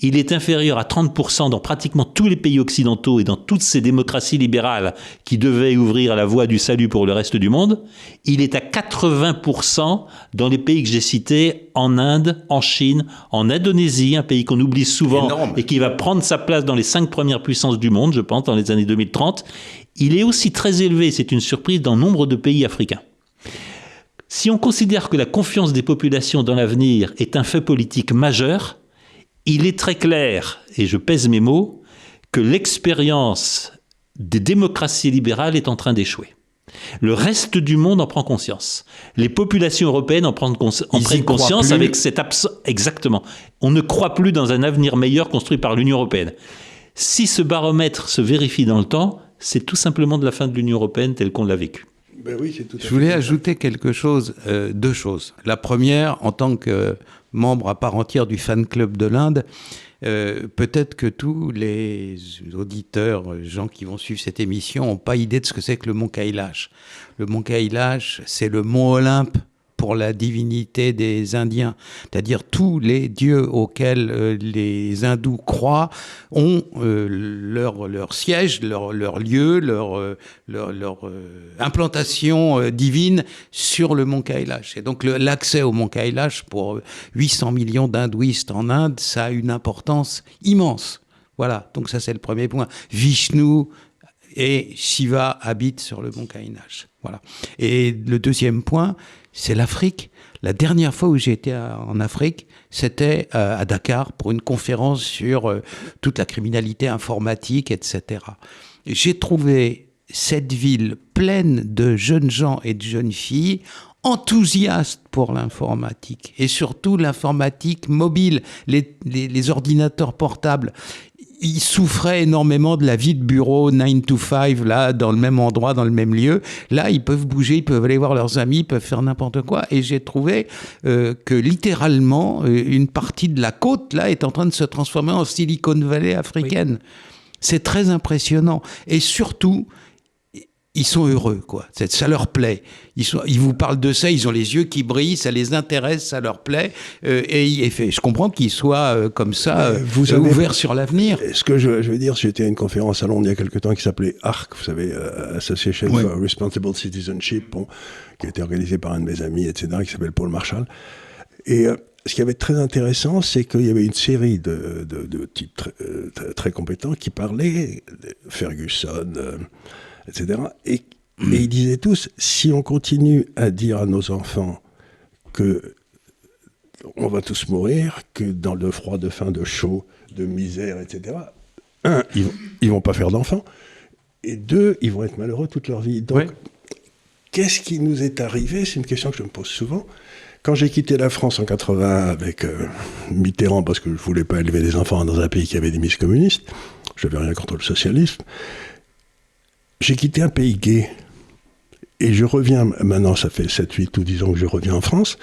Il est inférieur à 30% dans pratiquement tous les pays occidentaux et dans toutes ces démocraties libérales qui devaient ouvrir la voie du salut pour le reste du monde. Il est à 80% dans les pays que j'ai cités, en Inde, en Chine, en Indonésie, un pays qu'on oublie souvent. Énorme. Et qui va prendre sa place dans les 5 premières puissances du monde, je pense, dans les années 2030. Il est aussi très élevé, c'est une surprise, dans nombre de pays africains. Si on considère que la confiance des populations dans l'avenir est un fait politique majeur, il est très clair, et je pèse mes mots, que l'expérience des démocraties libérales est en train d'échouer. Le reste du monde en prend conscience. Les populations européennes en prennent conscience avec cette absence. Exactement. On ne croit plus dans un avenir meilleur construit par l'Union européenne. Si ce baromètre se vérifie dans le temps, c'est tout simplement de la fin de l'Union européenne telle qu'on l'a vécue. Ben oui, c'est tout à fait. Je voulais ajouter quelque chose, deux choses. La première, en tant que membre à part entière du fan club de l'Inde, peut-être que tous les auditeurs, gens qui vont suivre cette émission, n'ont pas idée de ce que c'est que le mont Kailash. Le mont Kailash, c'est le mont Olympe pour la divinité des Indiens. C'est-à-dire tous les dieux auxquels les hindous croient ont leur siège, leur lieu, leur implantation divine sur le mont Kailash. Et donc l'accès au mont Kailash pour 800 millions d'hindouistes en Inde, ça a une importance immense. Voilà, donc ça c'est le premier point. Vishnu et Shiva habitent sur le mont Kailash. Voilà. Et le deuxième point, c'est l'Afrique. La dernière fois où j'ai été en Afrique, c'était à Dakar pour une conférence sur toute la criminalité informatique, etc. Et j'ai trouvé cette ville pleine de jeunes gens et de jeunes filles enthousiastes pour l'informatique et surtout l'informatique mobile, les ordinateurs portables. Ils souffraient énormément de la vie de bureau 9 to 5, là, dans le même endroit, dans le même lieu. Là, ils peuvent bouger, ils peuvent aller voir leurs amis, ils peuvent faire n'importe quoi. Et j'ai trouvé que littéralement, une partie de la côte, là, est en train de se transformer en Silicon Valley africaine. Oui. C'est très impressionnant. Et surtout, ils sont heureux, quoi. Ça leur plaît. Ils vous parlent de ça, ils ont les yeux qui brillent, ça les intéresse, ça leur plaît. Je comprends qu'ils soient comme ça, ouverts sur l'avenir. Ce que je veux dire, j'étais à une conférence à Londres il y a quelque temps qui s'appelait ARC, vous savez, Association for Responsible Citizenship, qui a été organisée par un de mes amis, etc., qui s'appelle Paul Marshall. Et ce qui avait de très intéressant, c'est qu'il y avait une série de types très compétents qui parlaient, Ferguson, etc. Et ils disaient tous, si on continue à dire à nos enfants que on va tous mourir, que dans le froid, de faim, de chaud, de misère, etc., un, ils vont pas faire d'enfants, et deux, ils vont être malheureux toute leur vie. Donc, qu'est-ce qui nous est arrivé ? C'est une question que je me pose souvent. Quand j'ai quitté la France en 80 avec Mitterrand, parce que je voulais pas élever des enfants dans un pays qui avait des mises communistes, je n'avais rien contre le socialisme, j'ai quitté un pays gay, et je reviens, maintenant ça fait 7, 8 ou 10 ans que je reviens en France,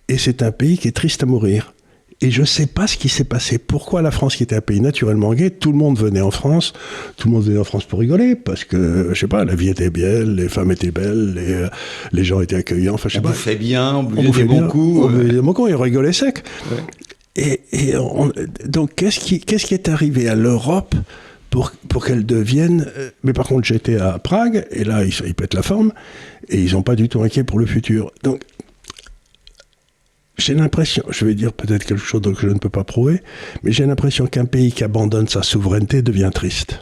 et c'est un pays qui est triste à mourir. Et je ne sais pas ce qui s'est passé. Pourquoi la France, qui était un pays naturellement gay, tout le monde venait en France pour rigoler, parce que, je sais pas, la vie était belle, les femmes étaient belles, les gens étaient accueillants, enfin je sais pas. On bouffait bien, on buvait beaucoup. On rigolait sec. Ouais. Donc qu'est-ce qui est arrivé à l'Europe pour qu'elle devienne... Mais par contre, j'étais à Prague, et là, ils pètent la forme, et ils sont pas du tout inquiets pour le futur. Donc, j'ai l'impression, je vais dire peut-être quelque chose que je ne peux pas prouver, mais j'ai l'impression qu'un pays qui abandonne sa souveraineté devient triste.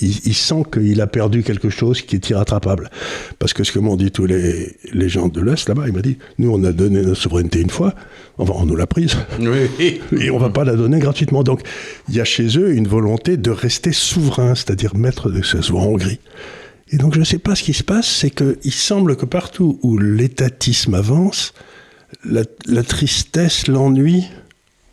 Il sent qu'il a perdu quelque chose qui est irrattrapable. Parce que ce que m'ont dit tous les gens de l'Est, là-bas, ils m'ont dit, nous, on a donné notre souveraineté une fois, on nous l'a prise, oui. Et on ne va pas la donner gratuitement. Donc, il y a chez eux une volonté de rester souverain, c'est-à-dire maître de ce soit en Hongrie. Et donc, je ne sais pas ce qui se passe, c'est qu'il semble que partout où l'étatisme avance, la tristesse, l'ennui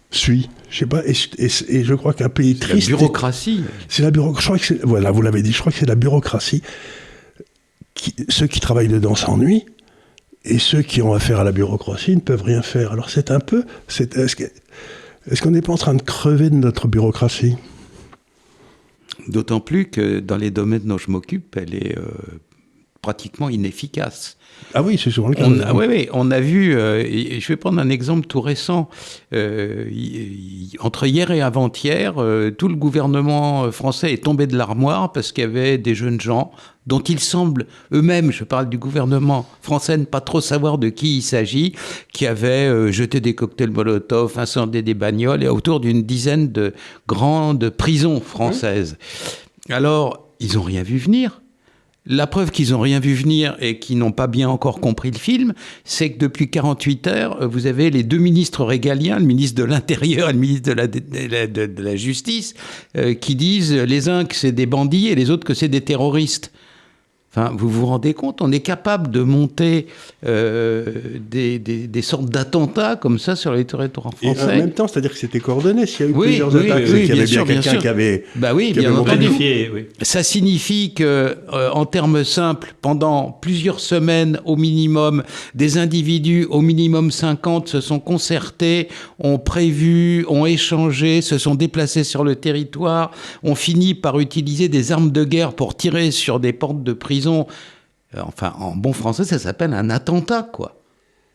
suit. Je sais pas, et je crois qu'un pays triste... C'est la bureaucratie. C'est la bureaucratie. Voilà, vous l'avez dit, je crois que c'est la bureaucratie. Ceux qui travaillent dedans s'ennuient, et ceux qui ont affaire à la bureaucratie ne peuvent rien faire. Alors c'est un peu... Est-ce qu'on n'est pas en train de crever de notre bureaucratie ? D'autant plus que dans les domaines dont je m'occupe, elle est pratiquement inefficace. Ah oui, c'est souvent le cas. On a vu, je vais prendre un exemple tout récent, entre hier et avant-hier, tout le gouvernement français est tombé de l'armoire parce qu'il y avait des jeunes gens dont ils semblent eux-mêmes, je parle du gouvernement français, ne pas trop savoir de qui il s'agit, qui avaient jeté des cocktails Molotov, incendié des bagnoles, et autour d'une dizaine de grandes prisons françaises. Alors, ils n'ont rien vu venir. La preuve qu'ils n'ont rien vu venir et qu'ils n'ont pas bien encore compris le film, c'est que depuis 48 heures, vous avez les deux ministres régaliens, le ministre de l'Intérieur et le ministre de la Justice, qui disent les uns que c'est des bandits et les autres que c'est des terroristes. Enfin, vous vous rendez compte, on est capable de monter des sortes d'attentats comme ça sur les territoires français. Et en même temps, c'est-à-dire que c'était coordonné. S'il y a eu plusieurs attaques, c'est qu'il y avait bien quelqu'un qui avait... bien entendu. Ça signifie que, en termes simples, pendant plusieurs semaines au minimum, des individus, au minimum 50, se sont concertés, ont prévu, ont échangé, se sont déplacés sur le territoire, ont fini par utiliser des armes de guerre pour tirer sur des portes de prison. Enfin, en bon français, ça s'appelle un attentat, quoi.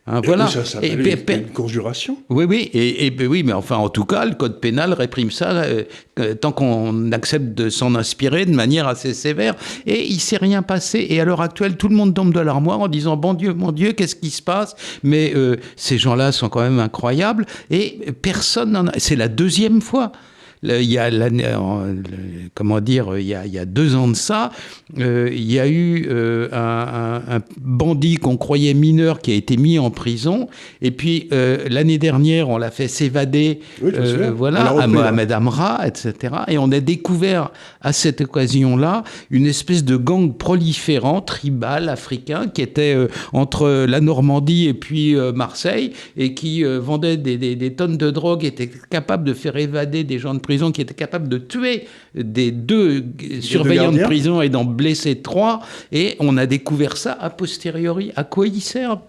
Hein, voilà. Ça s'appelle une conjuration. Oui, oui, mais enfin, en tout cas, le code pénal réprime ça tant qu'on accepte de s'en inspirer de manière assez sévère. Et il ne s'est rien passé. Et à l'heure actuelle, tout le monde tombe de l'armoire en disant « Bon Dieu, qu'est-ce qui se passe ?» Mais ces gens-là sont quand même incroyables. Et personne n'en a... C'est la deuxième fois. Il y a 2 ans de ça, il y a eu un bandit qu'on croyait mineur qui a été mis en prison, et puis l'année dernière on l'a fait s'évader, à Mohamed Amra, etc. Et on a découvert à cette occasion-là une espèce de gang proliférant, tribal, africain, qui était entre la Normandie et puis Marseille, et qui vendait des tonnes de drogue, était capable de faire évader des gens de prison, qui était capable de tuer des 2 surveillants de prison et d'en blesser 3, et on a découvert ça a posteriori. À quoi ils servent ?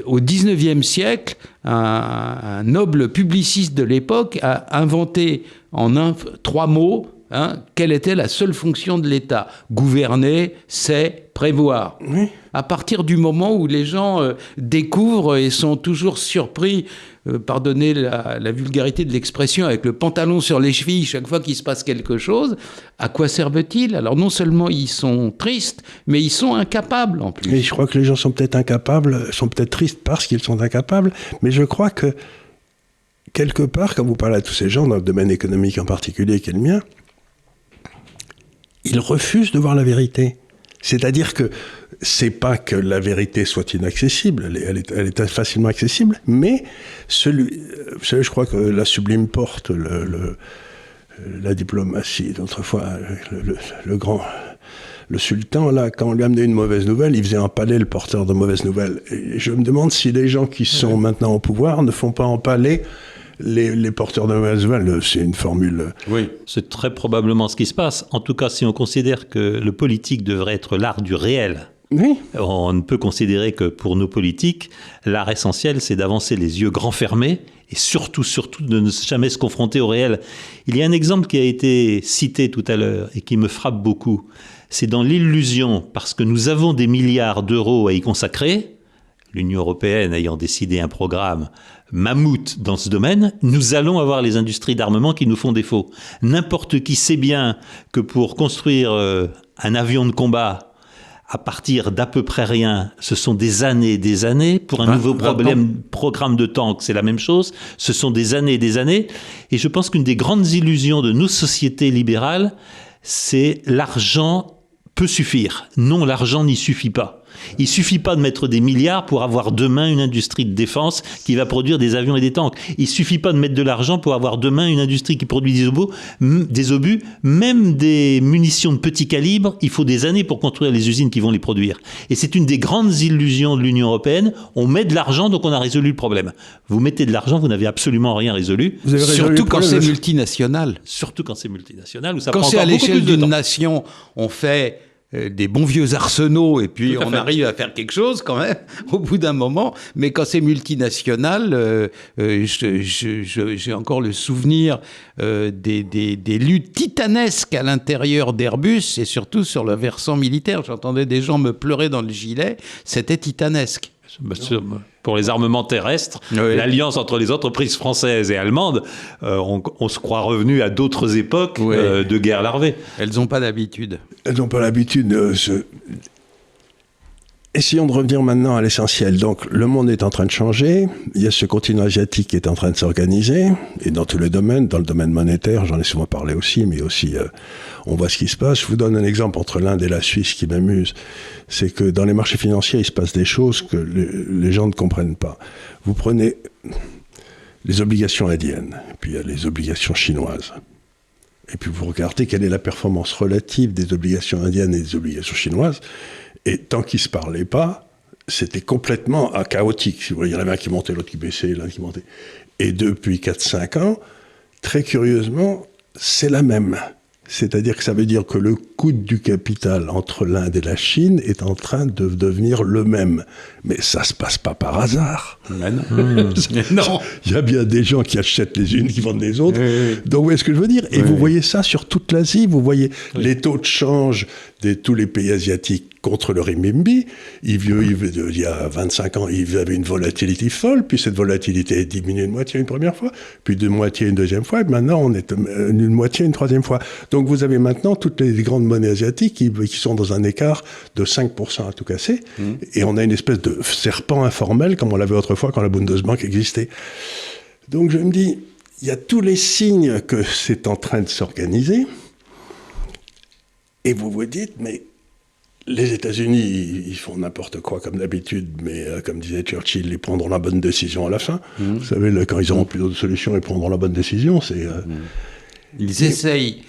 Au XIXe siècle, un noble publiciste de l'époque a inventé en 3 mots quelle était la seule fonction de l'État. Gouverner, c'est prévoir. Oui. À partir du moment où les gens découvrent et sont toujours surpris, pardonnez la vulgarité de l'expression, avec le pantalon sur les chevilles chaque fois qu'il se passe quelque chose, à quoi servent-ils ? Alors non seulement ils sont tristes, mais ils sont incapables en plus. Et je crois que les gens sont peut-être incapables, sont peut-être tristes parce qu'ils sont incapables, mais je crois que quelque part, quand vous parlez à tous ces gens, dans le domaine économique en particulier qui est le mien, ils refusent de voir la vérité. C'est-à-dire que c'est pas que la vérité soit inaccessible, elle est facilement accessible, mais vous savez, je crois que la Sublime Porte, la diplomatie d'autrefois, le sultan, là, quand on lui amenait une mauvaise nouvelle, il faisait empaler le porteur de mauvaises nouvelles. Et je me demande si les gens qui sont maintenant au pouvoir ne font pas empaler les porteurs de mauvaises nouvelles. C'est une formule... Oui, c'est très probablement ce qui se passe. En tout cas, si on considère que le politique devrait être l'art du réel, oui. On ne peut considérer que pour nos politiques, l'art essentiel, c'est d'avancer les yeux grands fermés et surtout de ne jamais se confronter au réel. Il y a un exemple qui a été cité tout à l'heure et qui me frappe beaucoup. C'est dans l'illusion, parce que nous avons des milliards d'euros à y consacrer, l'Union européenne ayant décidé un programme mammouth dans ce domaine, nous allons avoir les industries d'armement qui nous font défaut. N'importe qui sait bien que pour construire un avion de combat à partir d'à peu près rien, ce sont des années et des années. Pour un nouveau programme de tank, c'est la même chose. Ce sont des années et des années. Et je pense qu'une des grandes illusions de nos sociétés libérales, c'est l'argent peut suffire. Non, l'argent n'y suffit pas. Il ne suffit pas de mettre des milliards pour avoir demain une industrie de défense qui va produire des avions et des tanks. Il ne suffit pas de mettre de l'argent pour avoir demain une industrie qui produit des obus, même des munitions de petit calibre. Il faut des années pour construire les usines qui vont les produire. Et c'est une des grandes illusions de l'Union européenne. On met de l'argent, donc on a résolu le problème. Vous mettez de l'argent, vous n'avez absolument rien résolu. Vous avez surtout quand c'est multinational. Surtout quand c'est multinational. Où ça quand c'est à l'échelle d'une nation, on fait des bons vieux arsenaux et puis on arrive à faire quelque chose quand même au bout d'un moment, mais quand c'est multinational, j'ai encore le souvenir des luttes titanesques à l'intérieur d'Airbus et surtout sur le versant militaire. J'entendais des gens me pleurer dans le gilet, c'était titanesque. Pour les armements terrestres, oui. L'alliance entre les entreprises françaises et allemandes, on se croit revenu à d'autres époques oui. De guerre larvée. Elles n'ont pas d'habitude. Elles n'ont pas l'habitude. Essayons de revenir maintenant à l'essentiel. Donc, le monde est en train de changer. Il y a ce continent asiatique qui est en train de s'organiser. Et dans tous les domaines, dans le domaine monétaire, j'en ai souvent parlé aussi, mais aussi, on voit ce qui se passe. Je vous donne un exemple entre l'Inde et la Suisse qui m'amuse. C'est que dans les marchés financiers, il se passe des choses que les gens ne comprennent pas. Vous prenez les obligations indiennes, puis il y a les obligations chinoises. et puis vous regardez quelle est la performance relative des obligations indiennes et des obligations chinoises, et tant qu'ils ne se parlaient pas, c'était complètement chaotique. Il y en avait un qui montait, l'autre qui baissait, l'un qui montait. Et depuis 4-5 ans, très curieusement, c'est la même. C'est-à-dire que ça veut dire que le coût du capital entre l'Inde et la Chine est en train de devenir le même. Mais ça ne se passe pas par hasard. Mais non. Non. Il y a bien des gens qui achètent les unes, qui vendent les autres. Oui. Donc, vous voyez ce que je veux dire ? Et vous voyez ça sur toute l'Asie. Vous voyez les taux de change de tous les pays asiatiques contre le renminbi. Il y a 25 ans, il avait une volatilité folle, puis cette volatilité est diminuée de moitié une première fois, puis de moitié une deuxième fois, et maintenant on est une moitié une troisième fois. Donc vous avez maintenant toutes les grandes monnaies asiatiques qui sont dans un écart de 5% à tout casser, et on a une espèce de serpent informel comme on l'avait autrefois quand la Bundesbank existait. Donc je me dis, il y a tous les signes que c'est en train de s'organiser, et vous vous dites, mais les États-Unis, ils font n'importe quoi comme d'habitude, mais comme disait Churchill, ils prendront la bonne décision à la fin. Vous savez, quand ils auront plus d'autres solutions, ils prendront la bonne décision. Ils essayent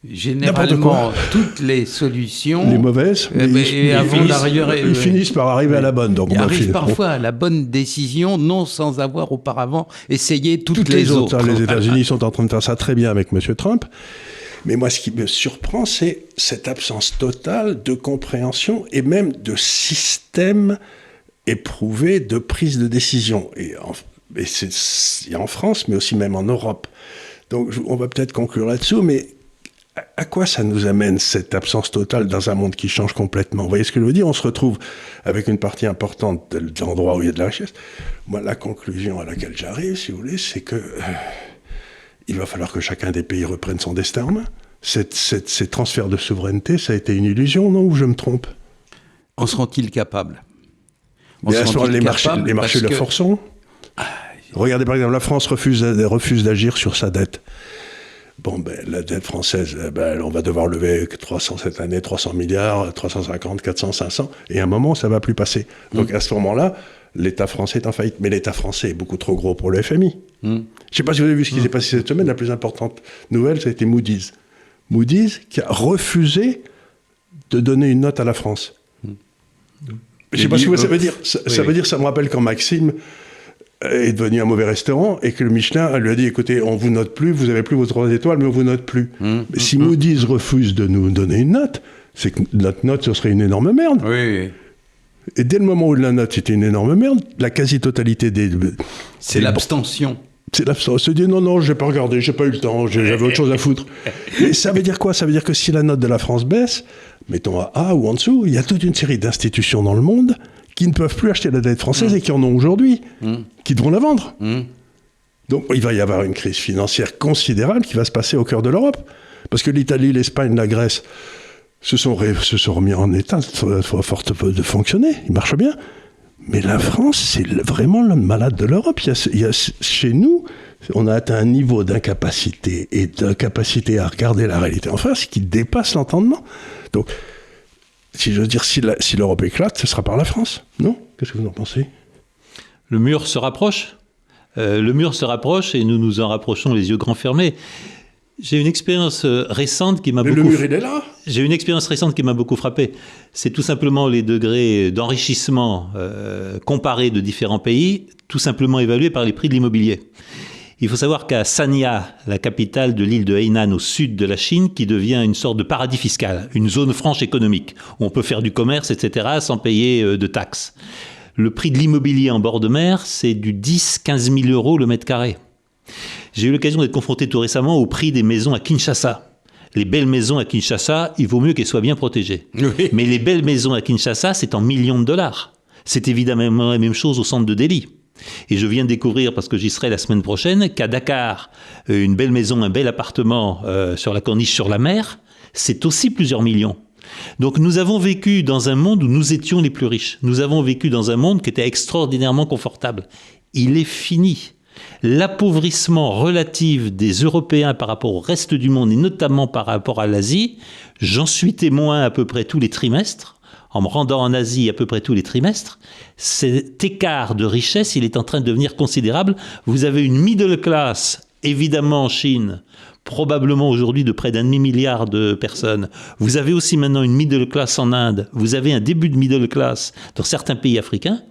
généralement toutes les solutions. Les mauvaises, ils finissent par arriver à la bonne. Donc ils arrivent parfois à la bonne décision, non sans avoir auparavant essayé toutes les autres. Les États-Unis sont en train de faire ça très bien avec M. Trump. Mais moi, ce qui me surprend, c'est cette absence totale de compréhension et même de système éprouvé de prise de décision. Et en France, mais aussi même en Europe. Donc, on va peut-être conclure là-dessous, mais à quoi ça nous amène, cette absence totale dans un monde qui change complètement ? Vous voyez ce que je veux dire ? On se retrouve avec une partie importante de l'endroit où il y a de la richesse. Moi, la conclusion à laquelle j'arrive, si vous voulez, c'est que... il va falloir que chacun des pays reprenne son destin en main. Ces transferts de souveraineté, ça a été une illusion, non ? Ou je me trompe ? En seront-ils capables ? Les marchés le forceront. Regardez, par exemple, la France refuse d'agir sur sa dette. Bon, la dette française, on va devoir lever 300 cette année, 300 milliards, 350, 400, 500, et à un moment, ça ne va plus passer. Donc à ce moment-là, l'État français est en faillite. Mais l'État français est beaucoup trop gros pour le FMI. Je ne sais pas si vous avez vu ce qui s'est passé cette semaine. La plus importante nouvelle, ça a été Moody's. Moody's qui a refusé de donner une note à la France. Je ne sais pas ce que ça veut dire. Ça veut dire, ça me rappelle quand Maxime est devenu un mauvais restaurant et que le Michelin lui a dit, écoutez, on ne vous note plus, vous n'avez plus vos 3 étoiles, mais on ne vous note plus. Mais si Moody's refuse de nous donner une note, c'est que notre note, ce serait une énorme merde. Oui. Et dès le moment où la note c'était une énorme merde, la quasi-totalité des... C'est l'abstention. C'est l'abstention. On se dit non, j'ai pas regardé, j'ai pas eu le temps, j'avais autre chose à foutre. Mais ça veut dire quoi ? Ça veut dire que si la note de la France baisse, mettons à A ou en dessous, il y a toute une série d'institutions dans le monde qui ne peuvent plus acheter la dette française et qui en ont aujourd'hui, qui devront la vendre. Donc il va y avoir une crise financière considérable qui va se passer au cœur de l'Europe. Parce que l'Italie, l'Espagne, la Grèce se sont remis en état de fonctionner, ils marchent bien. Mais la France, c'est vraiment le malade de l'Europe. Chez nous, on a atteint un niveau d'incapacité et d'incapacité à regarder la réalité en face qui dépasse l'entendement. Donc, si je veux dire, si l'Europe éclate, ce sera par la France, non ? Qu'est-ce que vous en pensez ? Le mur se rapproche. Le mur se rapproche et nous nous en rapprochons les yeux grands fermés. J'ai une expérience récente qui m'a beaucoup... Le mur, il est là ? J'ai une expérience récente qui m'a beaucoup frappé. C'est tout simplement les degrés d'enrichissement comparés de différents pays, tout simplement évalués par les prix de l'immobilier. Il faut savoir qu'à Sanya, la capitale de l'île de Hainan au sud de la Chine, qui devient une sorte de paradis fiscal, une zone franche économique, où on peut faire du commerce, etc., sans payer de taxes. Le prix de l'immobilier en bord de mer, c'est du 10-15 000 euros le mètre carré. J'ai eu l'occasion d'être confronté tout récemment au prix des maisons à Kinshasa. Les belles maisons à Kinshasa, il vaut mieux qu'elles soient bien protégées. Oui. Mais les belles maisons à Kinshasa, c'est en millions de dollars. C'est évidemment la même chose au centre de Delhi. Et je viens de découvrir, parce que j'y serai la semaine prochaine, qu'à Dakar, une belle maison, un bel appartement sur la corniche sur la mer, c'est aussi plusieurs millions. Donc nous avons vécu dans un monde où nous étions les plus riches. Nous avons vécu dans un monde qui était extraordinairement confortable. Il est fini. L'appauvrissement relatif des Européens par rapport au reste du monde, et notamment par rapport à l'Asie, j'en suis témoin à peu près tous les trimestres, en me rendant en Asie à peu près tous les trimestres. Cet écart de richesse, il est en train de devenir considérable. Vous avez une middle class, évidemment en Chine, probablement aujourd'hui de près d'1,5 milliard de personnes. Vous avez aussi maintenant une middle class en Inde. Vous avez un début de middle class dans certains pays africains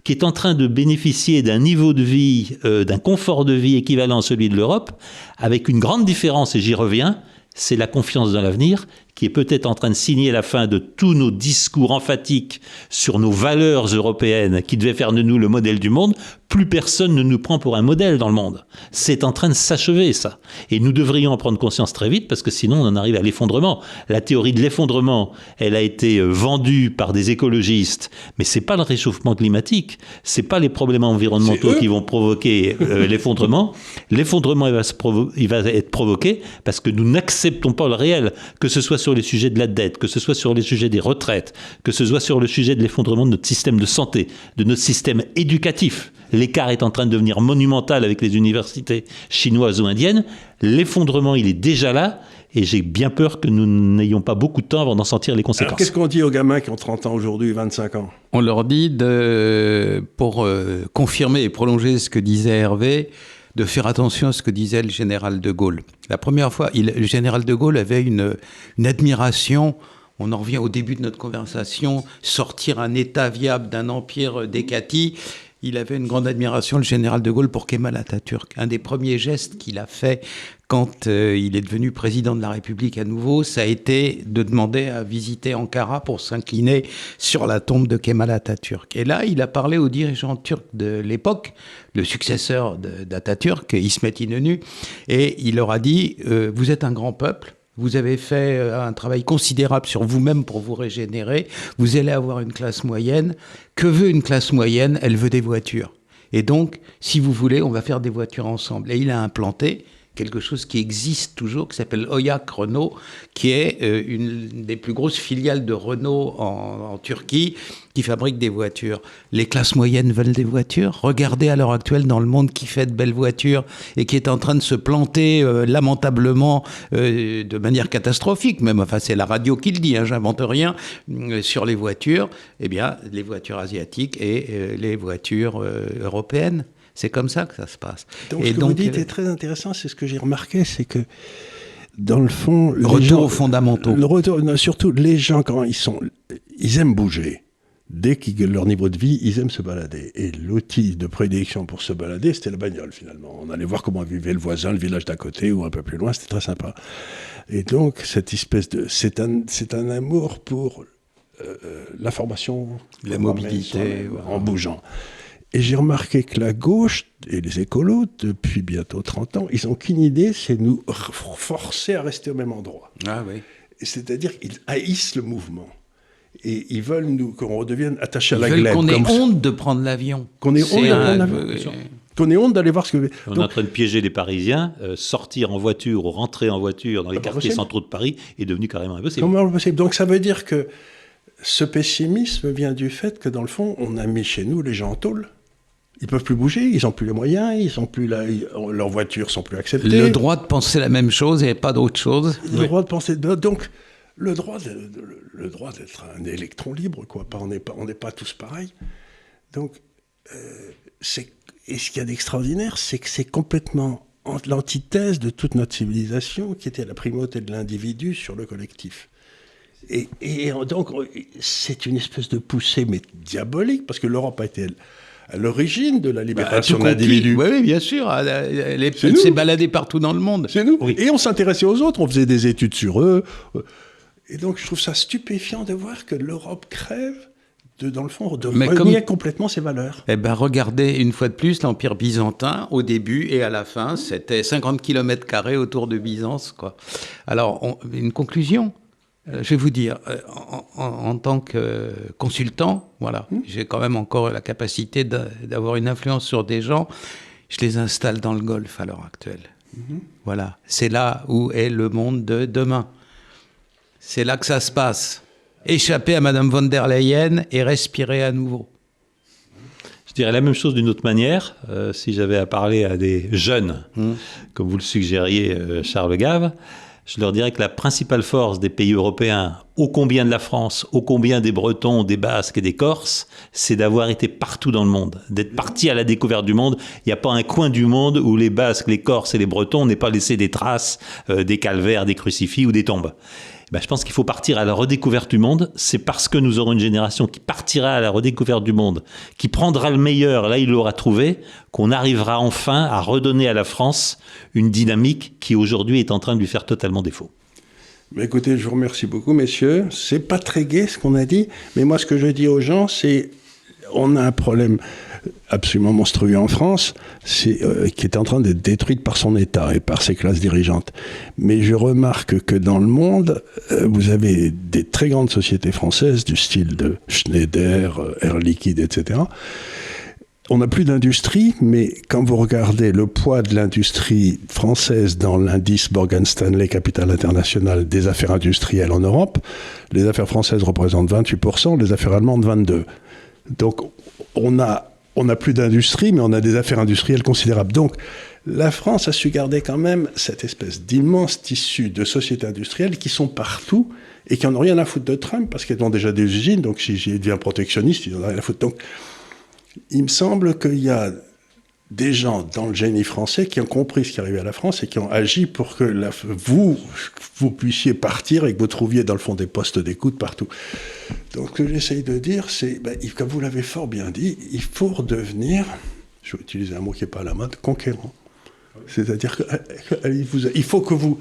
qui est en train de bénéficier d'un niveau de vie, d'un confort de vie équivalent à celui de l'Europe, avec une grande différence, et j'y reviens, c'est la confiance dans l'avenir qui est peut-être en train de signer la fin de tous nos discours emphatiques sur nos valeurs européennes qui devaient faire de nous le modèle du monde. Plus personne ne nous prend pour un modèle dans le monde. C'est en train de s'achever, ça. Et nous devrions en prendre conscience très vite parce que sinon on en arrive à l'effondrement. La théorie de l'effondrement, elle a été vendue par des écologistes, mais c'est pas le réchauffement climatique, c'est pas les problèmes environnementaux qui vont provoquer l'effondrement. L'effondrement, il va être provoqué parce que nous n'acceptons pas le réel, que ce soit sur les sujets de la dette, que ce soit sur les sujets des retraites, que ce soit sur le sujet de l'effondrement de notre système de santé, de notre système éducatif. L'écart est en train de devenir monumental avec les universités chinoises ou indiennes. L'effondrement, il est déjà là. Et j'ai bien peur que nous n'ayons pas beaucoup de temps avant d'en sentir les conséquences. Alors, qu'est-ce qu'on dit aux gamins qui ont 30 ans aujourd'hui, 25 ans ? On leur dit, pour confirmer et prolonger ce que disait Hervé, de faire attention à ce que disait le général de Gaulle. La première fois, le général de Gaulle avait une admiration. On en revient au début de notre conversation, sortir un État viable d'un empire décati. Il avait une grande admiration, le général de Gaulle, pour Kemal Atatürk. Un des premiers gestes qu'il a fait quand il est devenu président de la République à nouveau, ça a été de demander à visiter Ankara pour s'incliner sur la tombe de Kemal Atatürk. Et là, il a parlé aux dirigeants turcs de l'époque, le successeur d'Atatürk, İsmet İnönü, et il leur a dit « Vous êtes un grand peuple. Vous avez fait un travail considérable sur vous-même pour vous régénérer. Vous allez avoir une classe moyenne. Que veut une classe moyenne ? Elle veut des voitures. Et donc, si vous voulez, on va faire des voitures ensemble. » Et il a implanté quelque chose qui existe toujours, qui s'appelle Oyak Renault, qui est une des plus grosses filiales de Renault en Turquie, qui fabrique des voitures. Les classes moyennes veulent des voitures. Regardez à l'heure actuelle dans le monde qui fait de belles voitures et qui est en train de se planter lamentablement de manière catastrophique. Même, enfin, c'est la radio qui le dit, hein, j'invente rien, sur les voitures. Eh bien, les voitures asiatiques et les voitures européennes. C'est comme ça que ça se passe. Donc, ce que vous dites est très intéressant, c'est ce que j'ai remarqué, c'est que, dans le fond... Retour aux fondamentaux. Surtout, les gens, quand ils aiment bouger. Dès que leur niveau de vie, ils aiment se balader. Et l'outil de prédilection pour se balader, c'était la bagnole, finalement. On allait voir comment vivait le voisin, le village d'à côté, ou un peu plus loin, c'était très sympa. Et donc, cette espèce de... C'est un amour pour l'information... La mobilité. En bougeant. Et j'ai remarqué que la gauche et les écolos, depuis bientôt 30 ans, ils n'ont qu'une idée, c'est nous forcer à rester au même endroit. Ah oui. C'est-à-dire qu'ils haïssent le mouvement. Et ils veulent qu'on redevienne attachés à la glèbe. Ils veulent qu'on ait honte de prendre l'avion. Qu'on ait honte de prendre l'avion. Qu'on ait honte d'aller voir ce que... On est en train de piéger les Parisiens. Sortir en voiture ou rentrer en voiture dans les quartiers centraux de Paris est devenu carrément impossible. Comment impossible ? Donc ça veut dire que ce pessimisme vient du fait que, dans le fond, on a mis chez nous les gens en tôle. Ils ne peuvent plus bouger, ils n'ont plus les moyens, leurs voitures ne sont plus acceptées. Le droit de penser la même chose et pas d'autre chose. Le droit de penser... Donc, le droit d'être un électron libre, quoi. On n'est pas tous pareils. Donc, et ce qu'il y a d'extraordinaire, c'est que c'est complètement l'antithèse de toute notre civilisation, qui était la primauté de l'individu sur le collectif. Et donc, c'est une espèce de poussée, mais diabolique, parce que l'Europe a été... à l'origine de la libération de l'individu. Oui, bien sûr. Elle s'est baladée partout dans le monde. C'est nous. Oui. Et on s'intéressait aux autres, on faisait des études sur eux. Et donc, je trouve ça stupéfiant de voir que l'Europe crève, dans le fond, de renier complètement ses valeurs. Eh bien, regardez, une fois de plus, l'Empire byzantin, au début et à la fin, c'était 50 km² autour de Byzance, quoi. Alors, une conclusion ? Je vais vous dire, en tant que consultant, voilà, j'ai quand même encore la capacité d'avoir une influence sur des gens. Je les installe dans le golf à l'heure actuelle. Voilà, c'est là où est le monde de demain. C'est là que ça se passe. Échapper à Madame von der Leyen et respirer à nouveau. Je dirais la même chose d'une autre manière, si j'avais à parler à des jeunes, comme vous le suggériez, Charles Gave. Je leur dirais que la principale force des pays européens, ô combien de la France, ô combien des Bretons, des Basques et des Corses, c'est d'avoir été partout dans le monde, d'être partis à la découverte du monde. Il n'y a pas un coin du monde où les Basques, les Corses et les Bretons n'aient pas laissé des traces, des calvaires, des crucifix ou des tombes. Je pense qu'il faut partir à la redécouverte du monde. C'est parce que nous aurons une génération qui partira à la redécouverte du monde, qui prendra le meilleur là il l'aura trouvé, qu'on arrivera enfin à redonner à la France une dynamique qui aujourd'hui est en train de lui faire totalement défaut. Mais écoutez, je vous remercie beaucoup, messieurs. C'est pas très gai ce qu'on a dit, mais moi ce que je dis aux gens, c'est on a un problème absolument monstrueux en France, qui est en train d'être détruite par son État et par ses classes dirigeantes. Mais je remarque que dans le monde, vous avez des très grandes sociétés françaises du style de Schneider, Air Liquide, etc. On n'a plus d'industrie, mais quand vous regardez le poids de l'industrie française dans l'indice Morgan Stanley Capital International des affaires industrielles en Europe, les affaires françaises représentent 28%, les affaires allemandes 22%. Donc on n'a plus d'industrie, mais on a des affaires industrielles considérables. Donc, la France a su garder quand même cette espèce d'immense tissu de sociétés industrielles qui sont partout et qui n'en ont rien à foutre de Trump, parce qu'elles ont déjà des usines, donc s'il devient protectionniste, ils n'en ont rien à foutre. Donc, il me semble qu'il y a des gens dans le génie français qui ont compris ce qui arrivait à la France et qui ont agi pour que vous puissiez partir et que vous trouviez dans le fond des postes d'écoute partout. Donc ce que j'essaye de dire, c'est, comme vous l'avez fort bien dit, il faut redevenir, je vais utiliser un mot qui n'est pas à la mode, conquérant. C'est-à-dire qu'il faut que vous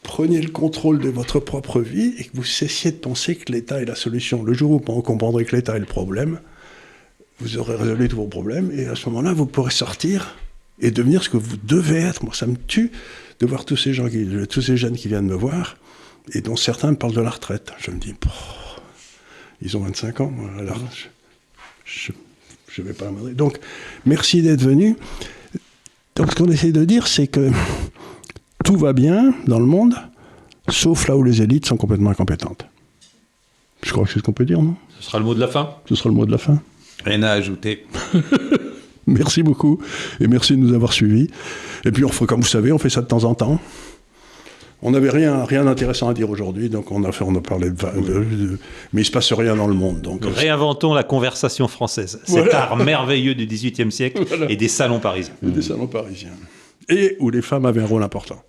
preniez le contrôle de votre propre vie et que vous cessiez de penser que l'État est la solution. Le jour où vous comprendrez que l'État est le problème, vous aurez résolu tous vos problèmes, et à ce moment-là, vous pourrez sortir et devenir ce que vous devez être. Moi, ça me tue de voir tous ces jeunes qui viennent me voir, et dont certains me parlent de la retraite. Je me dis, ils ont 25 ans, alors je vais pas la madrer. Donc, merci d'être venus. Donc, ce qu'on essaie de dire, c'est que tout va bien dans le monde, sauf là où les élites sont complètement incompétentes. Je crois que c'est ce qu'on peut dire, non ? Ce sera le mot de la fin. Ce sera le mot de la fin. Rien à ajouter. Merci beaucoup, et merci de nous avoir suivis. Et puis, comme vous savez, on fait ça de temps en temps. On n'avait rien d'intéressant à dire aujourd'hui, donc on a parlé mais il ne se passe rien dans le monde. Donc, réinventons la conversation française, cet art merveilleux du XVIIIe siècle et des salons parisiens. Et des salons parisiens. Et où les femmes avaient un rôle important.